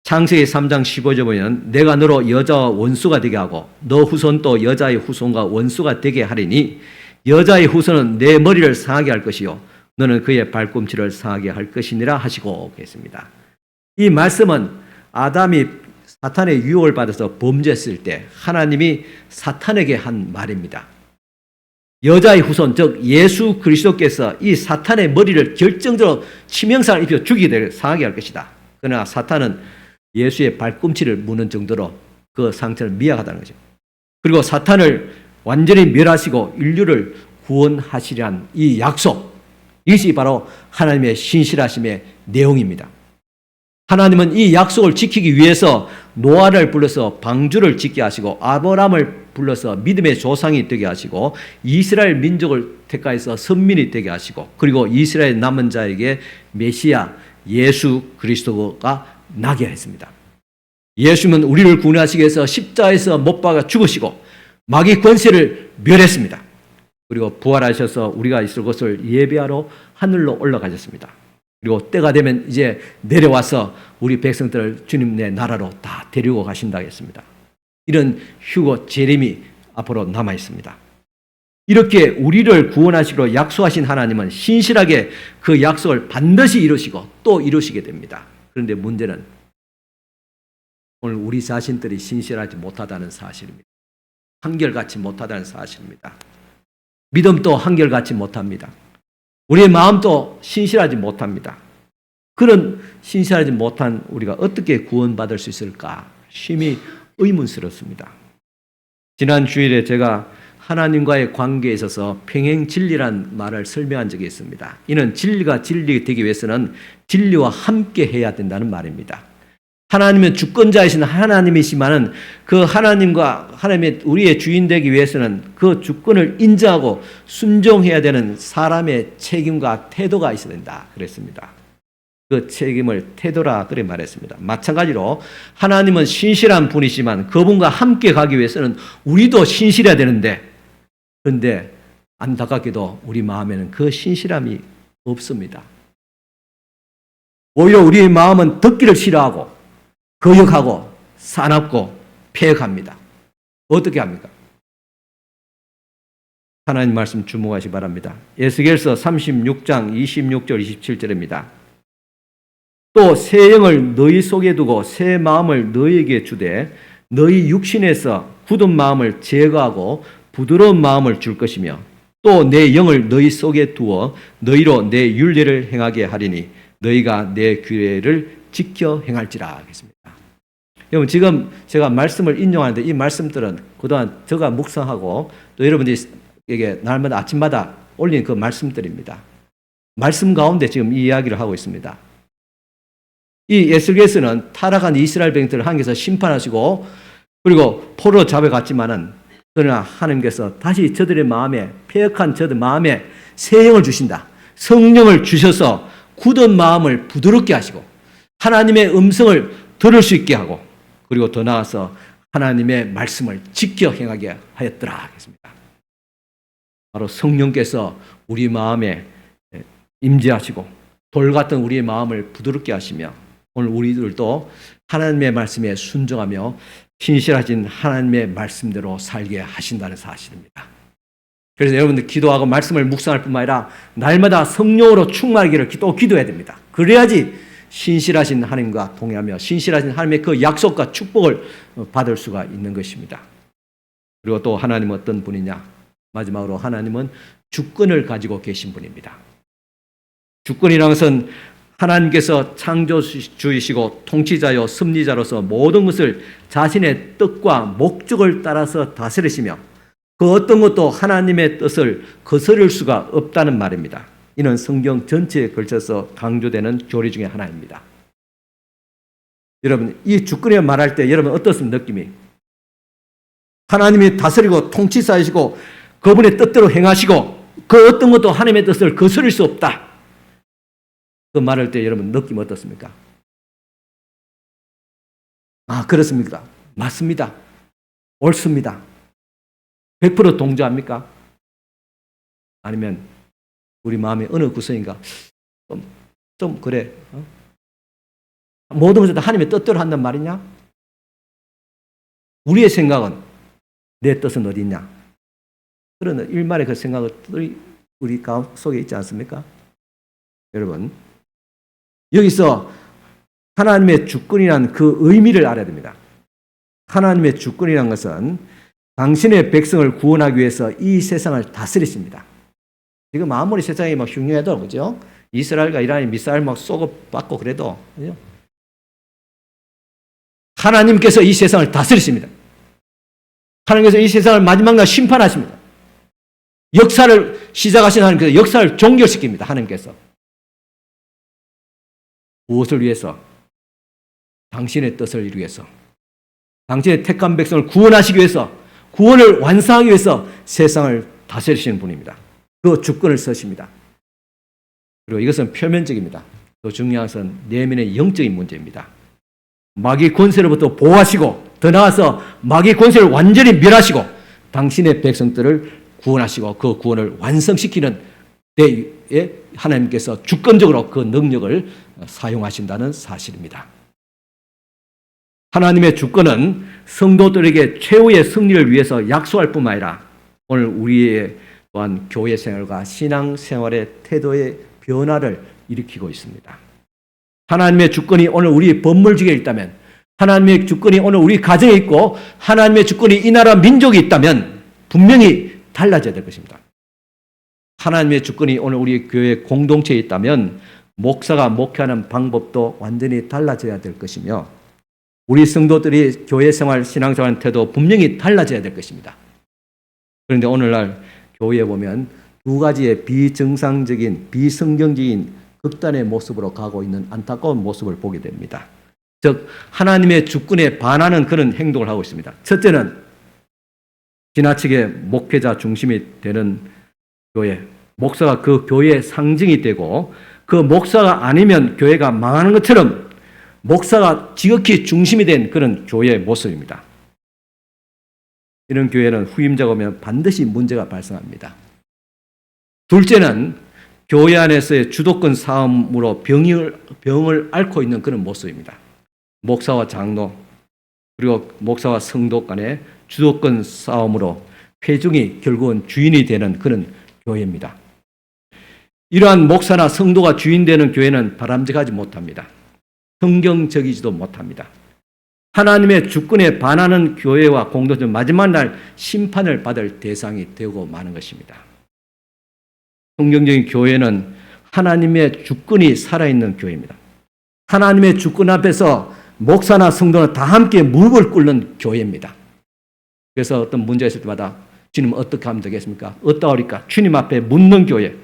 창세기 3장 15절 보면 내가 너로 여자와 원수가 되게 하고 너 후손도 여자의 후손과 원수가 되게 하리니 여자의 후손은 내 머리를 상하게 할 것이요 너는 그의 발꿈치를 상하게 할 것이니라 하시고 계십니다. 이 말씀은 아담이 사탄의 유혹을 받아서 범죄했을 때 하나님이 사탄에게 한 말입니다. 여자의 후손 즉 예수 그리스도께서 이 사탄의 머리를 결정적으로 치명상을 입혀 죽이게 될 상하게 할 것이다. 그러나 사탄은 예수의 발꿈치를 무는 정도로 그 상처를 미약하다는 거죠. 그리고 사탄을 완전히 멸하시고 인류를 구원하시리란 이 약속, 이것이 바로 하나님의 신실하심의 내용입니다. 하나님은 이 약속을 지키기 위해서 노아를 불러서 방주를 짓게 하시고 아브라함을 불러서 믿음의 조상이 되게 하시고 이스라엘 민족을 택하여서 선민이 되게 하시고 그리고 이스라엘 남은 자에게 메시아 예수 그리스도가 나게 했습니다. 예수님은 우리를 구원하시기 위해서 십자가에서 못 박아 죽으시고 마귀 권세를 멸했습니다. 그리고 부활하셔서 우리가 있을 곳을 예배하러 하늘로 올라가셨습니다. 그리고 때가 되면 이제 내려와서 우리 백성들을 주님의 나라로 다 데리고 가신다고 했습니다. 이런 휴거 재림이 앞으로 남아 있습니다. 이렇게 우리를 구원하시기로 약속하신 하나님은 신실하게 그 약속을 반드시 이루시고 또 이루시게 됩니다. 그런데 문제는 오늘 우리 자신들이 신실하지 못하다는 사실입니다. 한결같이 못하다는 사실입니다. 믿음도 한결같이 못합니다. 우리의 마음도 신실하지 못합니다. 그런 신실하지 못한 우리가 어떻게 구원받을 수 있을까? 심히 의문스럽습니다. 지난 주일에 제가 하나님과의 관계에 있어서 평행 진리란 말을 설명한 적이 있습니다. 이는 진리가 진리 되기 위해서는 진리와 함께 해야 된다는 말입니다. 하나님은 주권자이신 하나님이시만은 그 하나님과 하나님의 우리의 주인 되기 위해서는 그 주권을 인정하고 순종해야 되는 사람의 책임과 태도가 있어야 된다 그랬습니다. 그 책임을 태도라 그래 말했습니다. 마찬가지로 하나님은 신실한 분이시만 그분과 함께 가기 위해서는 우리도 신실해야 되는데 그런데 안타깝게도 우리 마음에는 그 신실함이 없습니다. 오히려 우리의 마음은 듣기를 싫어하고 거역하고 사납고 폐역합니다. 어떻게 합니까? 하나님 말씀 주목하시 바랍니다. 에스겔서 36장 26절 27절입니다. 또 새 영을 너희 속에 두고 새 마음을 너희에게 주되 너희 육신에서 굳은 마음을 제거하고 부드러운 마음을 줄 것이며 또 내 영을 너희 속에 두어 너희로 내 율례를 행하게 하리니 너희가 내 규례를 지켜 행할지라 하겠습니다. 여러분 지금 제가 말씀을 인용하는데 이 말씀들은 그동안 제가 묵상하고 또 여러분들에게 날마다 아침마다 올린 그 말씀들입니다. 말씀 가운데 지금 이 이야기를 하고 있습니다. 이 에스겔서는 타락한 이스라엘 백성들을 하나님께서 심판하시고 그리고 포로 잡아갔지만은 그러나 하나님께서 다시 저들의 마음에 패역한 저들 마음에 새 영을 주신다. 성령을 주셔서 굳은 마음을 부드럽게 하시고 하나님의 음성을 들을 수 있게 하고 그리고 더 나아가서 하나님의 말씀을 지켜 행하게 하였더라 하겠습니다. 바로 성령께서 우리 마음에 임재하시고 돌 같은 우리의 마음을 부드럽게 하시며 오늘 우리들도 하나님의 말씀에 순종하며 신실하신 하나님의 말씀대로 살게 하신다는 사실입니다. 그래서 여러분들 기도하고 말씀을 묵상할 뿐만 아니라 날마다 성령으로 충만하기를 기도해야 됩니다. 그래야지 신실하신 하나님과 동행하며 신실하신 하나님의 그 약속과 축복을 받을 수가 있는 것입니다. 그리고 또 하나님은 어떤 분이냐? 마지막으로 하나님은 주권을 가지고 계신 분입니다. 주권이라는 것은 하나님께서 창조주이시고 통치자요 섭리자로서 모든 것을 자신의 뜻과 목적을 따라서 다스리시며 그 어떤 것도 하나님의 뜻을 거스를 수가 없다는 말입니다. 이는 성경 전체에 걸쳐서 강조되는 교리 중에 하나입니다. 여러분 이 주권을 말할 때 여러분 어떻습니까? 느낌이? 하나님이 다스리고 통치자이시고 그분의 뜻대로 행하시고 그 어떤 것도 하나님의 뜻을 거스를 수 없다. 그 말할 때 여러분 느낌 어떻습니까? 아 그렇습니까? 맞습니다. 옳습니다. 100% 동조합니까? 아니면 우리 마음의 어느 구석인가 좀 그래 모든 것을 다 하나님의 뜻대로 한단 말이냐? 우리의 생각은 내 뜻은 어디 있냐? 그런 일말의 그 생각이 우리 속에 있지 않습니까? 여러분 여기서 하나님의 주권이라는 그 의미를 알아야 됩니다. 하나님의 주권이라는 것은 당신의 백성을 구원하기 위해서 이 세상을 다스리십니다. 지금 아무리 세상이 막 흉흉해도 그죠? 이스라엘과 이란이 미사일 막 쏘고 받고 그래도 그죠? 하나님께서 이 세상을 다스리십니다. 하나님께서 이 세상을 마지막 날 심판하십니다. 역사를 시작하신 하나님께서 역사를 종결시킵니다. 하나님께서. 무엇을 위해서? 당신의 뜻을 이루기 위해서. 당신의 택한 백성을 구원하시기 위해서, 구원을 완성하기 위해서 세상을 다스리시는 분입니다. 그 주권을 쓰십니다. 그리고 이것은 표면적입니다. 더 중요한 것은 내면의 영적인 문제입니다. 마귀 권세로부터 보호하시고, 더 나아가서 마귀 권세를 완전히 멸하시고 당신의 백성들을 구원하시고 그 구원을 완성시키는 때에 하나님께서 주권적으로 그 능력을 사용하신다는 사실입니다. 하나님의 주권은 성도들에게 최후의 승리를 위해서 약속할 뿐만 아니라 오늘 우리의 또한 교회 생활과 신앙 생활의 태도의 변화를 일으키고 있습니다. 하나님의 주권이 오늘 우리 법물지에 있다면, 하나님의 주권이 오늘 우리 가정에 있고, 하나님의 주권이 이 나라 민족에 있다면 분명히 달라져야 될 것입니다. 하나님의 주권이 오늘 우리 교회 공동체에 있다면 목사가 목회하는 방법도 완전히 달라져야 될 것이며, 우리 성도들이 교회 생활, 신앙생활 태도 분명히 달라져야 될 것입니다. 그런데 오늘날 교회에 보면 두 가지의 비정상적인, 비성경적인 극단의 모습으로 가고 있는 안타까운 모습을 보게 됩니다. 즉 하나님의 주권에 반하는 그런 행동을 하고 있습니다. 첫째는 지나치게 목회자 중심이 되는 교회, 목사가 그 교회의 상징이 되고 그 목사가 아니면 교회가 망하는 것처럼 목사가 지극히 중심이 된 그런 교회의 모습입니다. 이런 교회는 후임자가 오면 반드시 문제가 발생합니다. 둘째는 교회 안에서의 주도권 싸움으로 병을 앓고 있는 그런 모습입니다. 목사와 장로 그리고 목사와 성도 간의 주도권 싸움으로 회중이 결국은 주인이 되는 그런 교회입니다. 이러한 목사나 성도가 주인 되는 교회는 바람직하지 못합니다. 성경적이지도 못합니다. 하나님의 주권에 반하는 교회와 공동체는 마지막 날 심판을 받을 대상이 되고 마는 것입니다. 성경적인 교회는 하나님의 주권이 살아있는 교회입니다. 하나님의 주권 앞에서 목사나 성도는 다 함께 무릎을 꿇는 교회입니다. 그래서 어떤 문제가 있을 때마다 주님 어떻게 하면 되겠습니까? 어떠하리까? 주님 앞에 묻는 교회,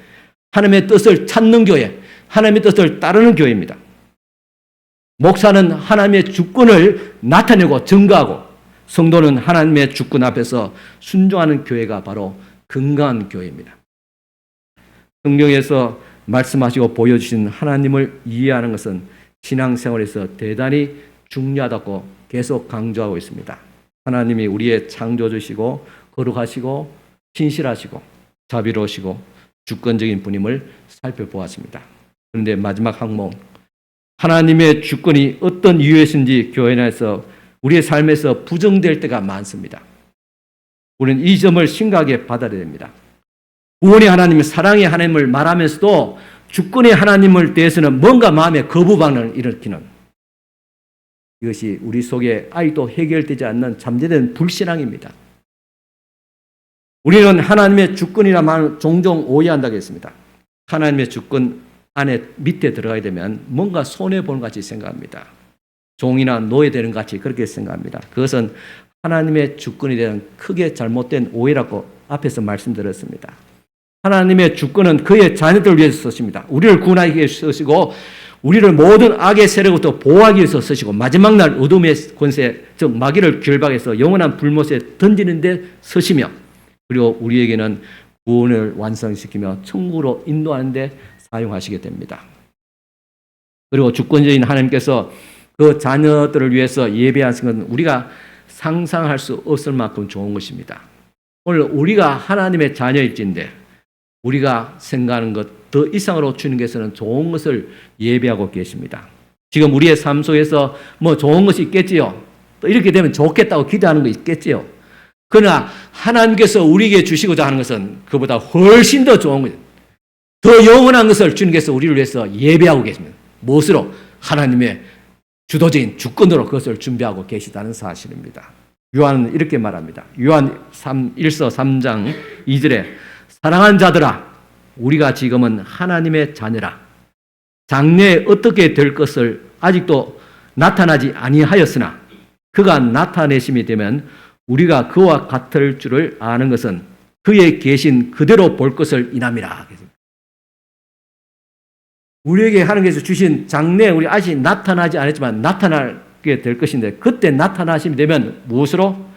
하나님의 뜻을 찾는 교회, 하나님의 뜻을 따르는 교회입니다. 목사는 하나님의 주권을 나타내고 증거하고 성도는 하나님의 주권 앞에서 순종하는 교회가 바로 건강한 교회입니다. 성경에서 말씀하시고 보여주신 하나님을 이해하는 것은 신앙생활에서 대단히 중요하다고 계속 강조하고 있습니다. 하나님이 우리의 창조주시고 거룩하시고 신실하시고 자비로우시고 주권적인 분임을 살펴보았습니다. 그런데 마지막 항목, 하나님의 주권이 어떤 이유에서인지 교회 안에서 우리의 삶에서 부정될 때가 많습니다. 우리는 이 점을 심각하게 받아들여야 됩니다. 구원의 하나님, 사랑의 하나님을 말하면서도 주권의 하나님을 대해서는 뭔가 마음에 거부 반응을 일으키는 이것이 우리 속에 아직도 해결되지 않는 잠재된 불신앙입니다. 우리는 하나님의 주권이라 말은 종종 오해한다고 했습니다. 하나님의 주권 안에 밑에 들어가게 되면 뭔가 손해보는 것 같이 생각합니다. 종이나 노예되는 것 같이 그렇게 생각합니다. 그것은 하나님의 주권에 대한 크게 잘못된 오해라고 앞에서 말씀드렸습니다. 하나님의 주권은 그의 자녀들을 위해서 쓰십니다. 우리를 구원하기 위해서 쓰시고 우리를 모든 악의 세력부터 보호하기 위해서 쓰시고 마지막 날 어둠의 권세, 즉 마귀를 결박해서 영원한 불못에 던지는 데 쓰시며 그리고 우리에게는 구원을 완성시키며 천국으로 인도하는 데 사용하시게 됩니다. 그리고 주권자인 하나님께서 그 자녀들을 위해서 예배하신 것은 우리가 상상할 수 없을 만큼 좋은 것입니다. 오늘 우리가 하나님의 자녀일진데 우리가 생각하는 것 더 이상으로 주님께서는 좋은 것을 예배하고 계십니다. 지금 우리의 삶 속에서 뭐 좋은 것이 있겠지요. 또 이렇게 되면 좋겠다고 기대하는 거 있겠지요. 그러나 하나님께서 우리에게 주시고자 하는 것은 그보다 훨씬 더 좋은 것, 더 영원한 것을 주님께서 우리를 위해서 예배하고 계십니다. 무엇으로? 하나님의 주도적인 주권으로 그것을 준비하고 계시다는 사실입니다. 요한은 이렇게 말합니다. 요한 1서 3장 2절에 사랑하는 자들아 우리가 지금은 하나님의 자녀라. 장래에 어떻게 될 것을 아직도 나타나지 아니하였으나 그가 나타내심이 되면 우리가 그와 같을 줄을 아는 것은 그의 계신 그대로 볼 것을 인함이라. 우리에게 하나님께서 주신 장래 우리 아직 나타나지 않았지만 나타나게 될 것인데 그때 나타나심이 되면 무엇으로?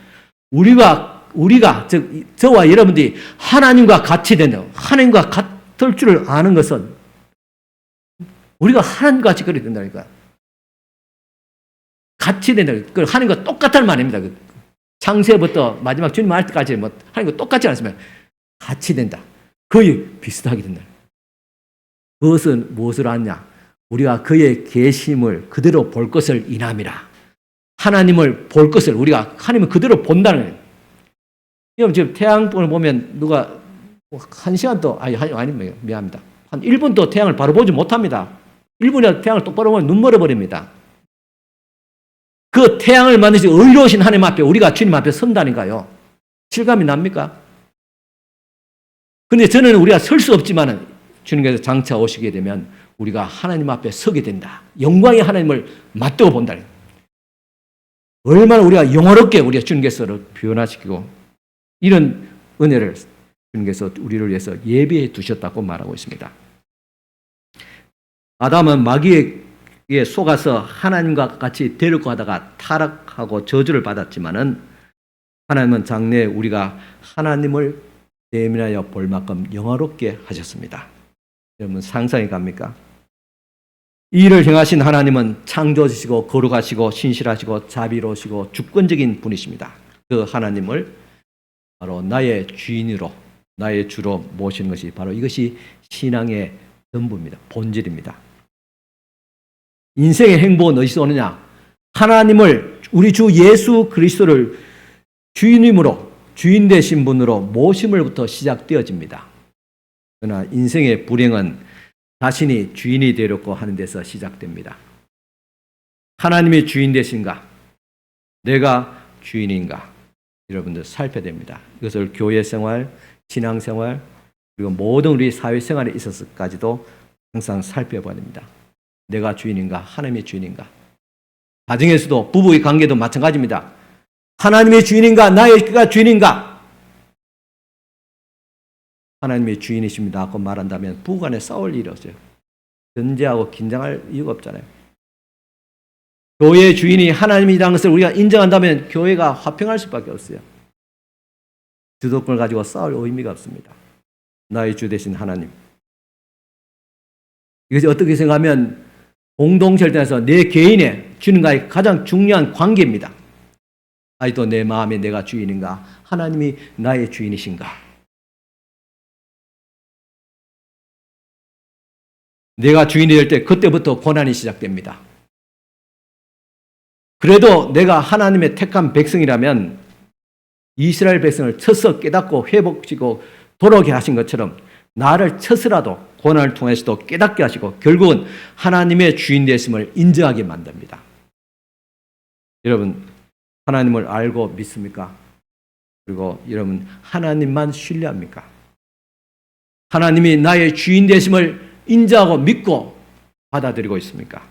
우리가 저와 여러분들이 하나님과 같이 된다. 하나님과 같을 줄을 아는 것은 우리가 하나님과 같이 그렇게 된다니까. 같이 된다. 그 하나님과 똑같다는 말입니다. 창세부터 마지막 주님 말 때까지 뭐 하나님과 똑같지 않습니다. 같이 된다. 거의 비슷하게 된다. 그것은 무엇을 아냐? 우리가 그의 계심을 그대로 볼 것을 인함이라. 하나님을 볼 것을 우리가 하나님을 그대로 본다는 거예요. 여러분 지금 태양권을 보면 누가 한 시간도 미안합니다. 한 1분도 태양을 바로 보지 못합니다. 1분이라도 태양을 똑바로 보면 눈 멀어버립니다. 그 태양을 만드신 의로우신 하나님 앞에 우리가 주님 앞에 선다니까요. 실감이 납니까? 그런데 저는 우리가 설 수 없지만은 주님께서 장차 오시게 되면 우리가 하나님 앞에 서게 된다. 영광의 하나님을 맞대고 본다. 얼마나 우리가 영화롭게 우리가 주님께서를 표현하시키고 이런 은혜를 주님께서 우리를 위해서 예비해 두셨다고 말하고 있습니다. 아담은 마귀에게 속아서 하나님과 같이 되려고 하다가 타락하고 저주를 받았지만은 하나님은 장래에 우리가 하나님을 대면하여 볼 만큼 영화롭게 하셨습니다. 여러분 상상이 갑니까? 이 일을 행하신 하나님은 창조주시고 거룩하시고 신실하시고 자비로우시고 주권적인 분이십니다. 그 하나님을 바로 나의 주인으로 나의 주로 모시는 것이 바로 이것이 신앙의 전부입니다. 본질입니다. 인생의 행복은 어디서 오느냐? 하나님을 우리 주 예수 그리스도를 주인임으로 주인 되신 분으로 모심으로부터 시작되어집니다. 그러나 인생의 불행은 자신이 주인이 되려고 하는 데서 시작됩니다. 하나님이 주인 되신가? 내가 주인인가? 여러분들 살펴야 됩니다. 이것을 교회 생활, 신앙 생활, 그리고 모든 우리 사회 생활에 있어서까지도 항상 살펴봐야 됩니다. 내가 주인인가? 하나님의 주인인가? 가정에서도 부부의 관계도 마찬가지입니다. 하나님의 주인인가? 나의가 주인인가? 하나님의 주인이십니다 하고 말한다면 부부간에 싸울 일이 없어요. 견제하고 긴장할 이유가 없잖아요. 교회의 주인이 하나님이라는 것을 우리가 인정한다면 교회가 화평할 수밖에 없어요. 주도권을 가지고 싸울 의미가 없습니다. 나의 주 되신 하나님. 이것이 어떻게 생각하면 공동체에서 내 개인의 주님과의 가장 중요한 관계입니다. 아직도 내 마음에 내가 주인인가? 하나님이 나의 주인이신가? 내가 주인이 될 때 그때부터 고난이 시작됩니다. 그래도 내가 하나님의 택한 백성이라면 이스라엘 백성을 쳐서 깨닫고 회복시키고 돌아오게 하신 것처럼 나를 쳐서라도 고난을 통해서도 깨닫게 하시고 결국은 하나님의 주인 되심을 인정하게 만듭니다. 여러분 하나님을 알고 믿습니까? 그리고 여러분 하나님만 신뢰합니까? 하나님이 나의 주인 되심을 인정하고 믿고 받아들이고 있습니까?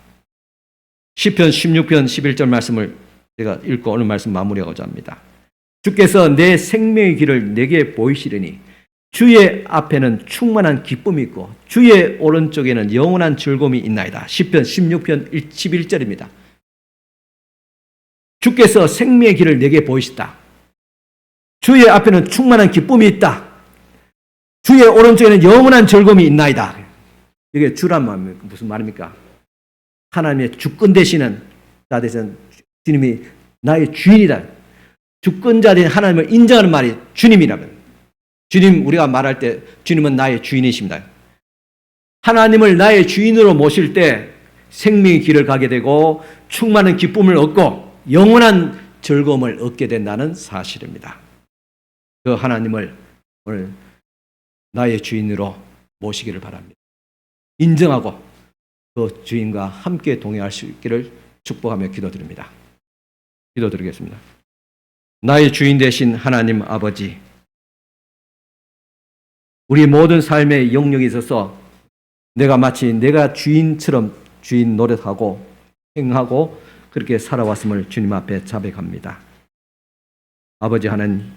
시편 16편 11절 말씀을 제가 읽고 오늘 말씀 마무리하고자 합니다. 주께서 내 생명의 길을 내게 보이시려니 주의 앞에는 충만한 기쁨이 있고 주의 오른쪽에는 영원한 즐거움이 있나이다. 시편 16편 11절입니다. 주께서 생명의 길을 내게 보이시다. 주의 앞에는 충만한 기쁨이 있다. 주의 오른쪽에는 영원한 즐거움이 있나이다. 이게 주란 말입니까? 무슨 말입니까? 하나님의 주권 되시는 자 되신 주님이 나의 주인이다. 주권자 된 하나님을 인정하는 말이 주님이라면 주님 우리가 말할 때 주님은 나의 주인이십니다. 하나님을 나의 주인으로 모실 때 생명의 길을 가게 되고 충만한 기쁨을 얻고 영원한 즐거움을 얻게 된다는 사실입니다. 그 하나님을 오늘 나의 주인으로 모시기를 바랍니다. 인정하고 그 주인과 함께 동행할 수 있기를 축복하며 기도드립니다. 기도드리겠습니다. 나의 주인 되신 하나님 아버지, 우리 모든 삶의 영역에 있어서 내가 마치 내가 주인처럼 주인 노릇하고 행하고 그렇게 살아왔음을 주님 앞에 자백합니다. 아버지 하나님,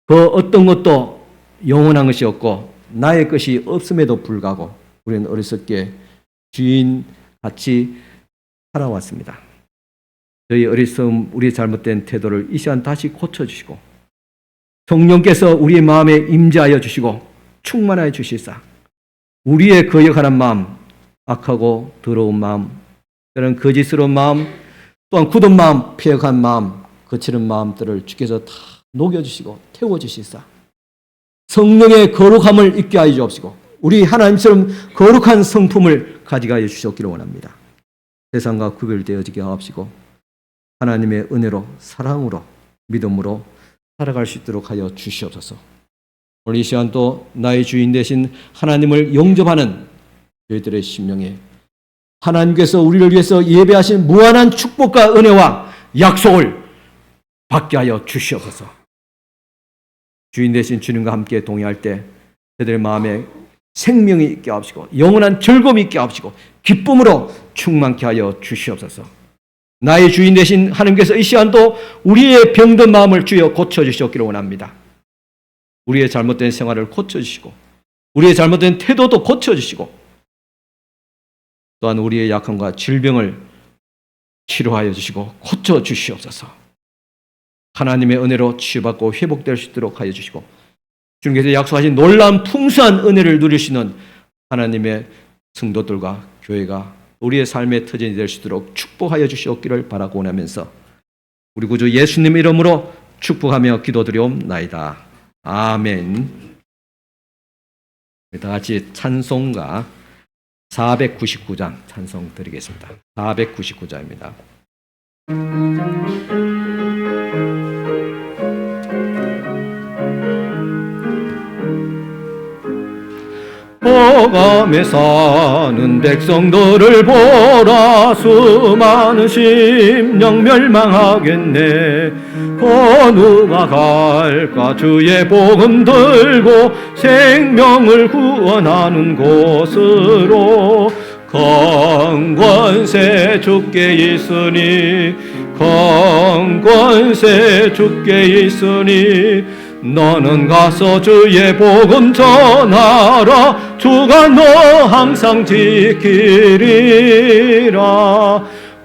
그 어떤 것도 영원한 것이 없고 나의 것이 없음에도 불구하고 우리는 어리석게 주인같이 살아왔습니다. 저희 어리석음, 우리의 잘못된 태도를 이 시간 다시 고쳐주시고 성령께서 우리의 마음에 임재하여 주시고 충만하여 주시사 우리의 거역하는 마음, 악하고 더러운 마음, 그런 거짓스러운 마음, 또한 굳은 마음, 폐역한 마음, 거칠은 마음들을 주께서 다 녹여주시고 태워주시사 성령의 거룩함을 있게 하여 주옵시고 우리 하나님처럼 거룩한 성품을 가져가여 주시기를 원합니다. 세상과 구별되어지게 하옵시고 하나님의 은혜로 사랑으로 믿음으로 살아갈 수 있도록 하여 주시옵소서. 오늘 이 시간 또 나의 주인 되신 하나님을 영접하는 저희들의 심령에 하나님께서 우리를 위해서 예배하신 무한한 축복과 은혜와 약속을 받게 하여 주시옵소서. 주인 되신 주님과 함께 동행할 때 저희들의 마음에 생명이 있게 하옵시고 영원한 즐거움이 있게 하옵시고 기쁨으로 충만케 하여 주시옵소서. 나의 주인 되신 하나님께서 이 시간도 우리의 병든 마음을 주여 고쳐주시옵기를 원합니다. 우리의 잘못된 생활을 고쳐주시고 우리의 잘못된 태도도 고쳐주시고 또한 우리의 약함과 질병을 치료하여 주시고 고쳐주시옵소서. 하나님의 은혜로 치유받고 회복될 수 있도록 하여 주시고 주님께서 약속하신 놀라운 풍성한 은혜를 누리시는 하나님의 성도들과 교회가 우리의 삶의 터전이 될 수 있도록 축복하여 주시옵기를 바라고 원하면서 우리 구주 예수님 이름으로 축복하며 기도드리옵나이다. 아멘. 다 같이 찬송가 499장 찬송 드리겠습니다. 499장입니다. 호감에 사는 백성들을 보라 수많은 심령 멸망하겠네. 누가 갈까 주의 복음 들고 생명을 구원하는 곳으로 강권세 주께 있으니 강권세 주께 있으니 너는 가서 주의 복음 전하라. 주가 너 항상 지키리라.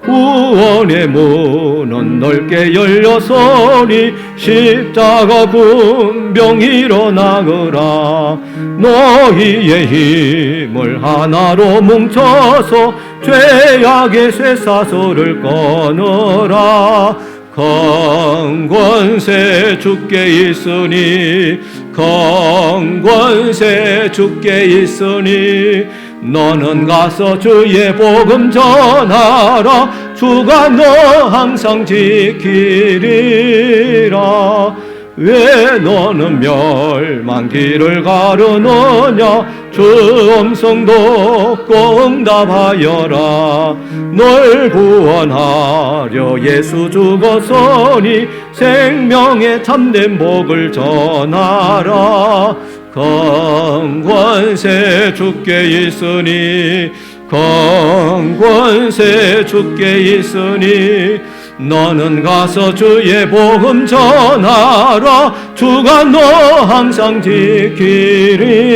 구원의 문은 넓게 열려서니 십자가 군병 일어나거라. 너희의 힘을 하나로 뭉쳐서 죄악의 쇠사슬을 끊어라. 강권세 주께 있으니 강권세 주께 있으니 너는 가서 주의 복음 전하라. 주가 너 항상 지키리라. 왜 너는 멸망길을 가르느냐. 주 음성 듣고 응답하여라. 널 구원하려 예수 죽었으니 생명의 참된 복을 전하라. 강권세 주께 있으니 강권세 주께 있으니 너는 가서 주의 복음 전하라. 주가 너 항상 지키리라.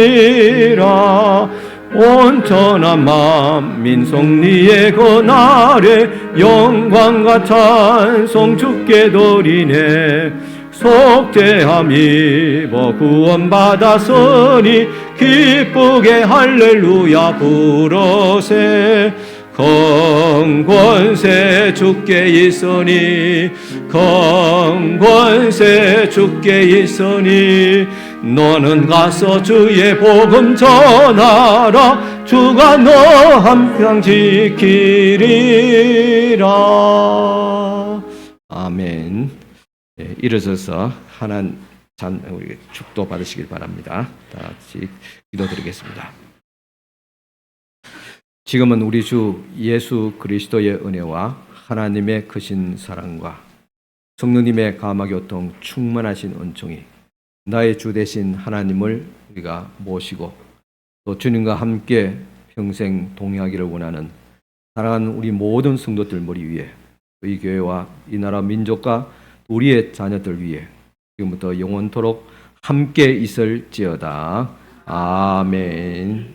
온전한 만민 성리의 그날에 영광과 찬송 주께 드리네. 속죄함 입어 구원받았으니 기쁘게 할렐루야 부르세. 강권세 주께 있으니 강권세 주께 있으니 너는 가서 주의 복음 전하라. 주가 너 항상 지키리라. 아멘. 네, 일어서서 하나님 우리 축도 받으시길 바랍니다. 다 같이 기도드리겠습니다. 지금은 우리 주 예수 그리스도의 은혜와 하나님의 크신 사랑과 성령님의 감화교통 충만하신 은총이 나의 주 되신 하나님을 우리가 모시고 또 주님과 함께 평생 동행하기를 원하는 사랑하는 우리 모든 성도들 머리 위에 이 교회와 이 나라 민족과 우리의 자녀들 위해 지금부터 영원토록 함께 있을지어다. 아멘.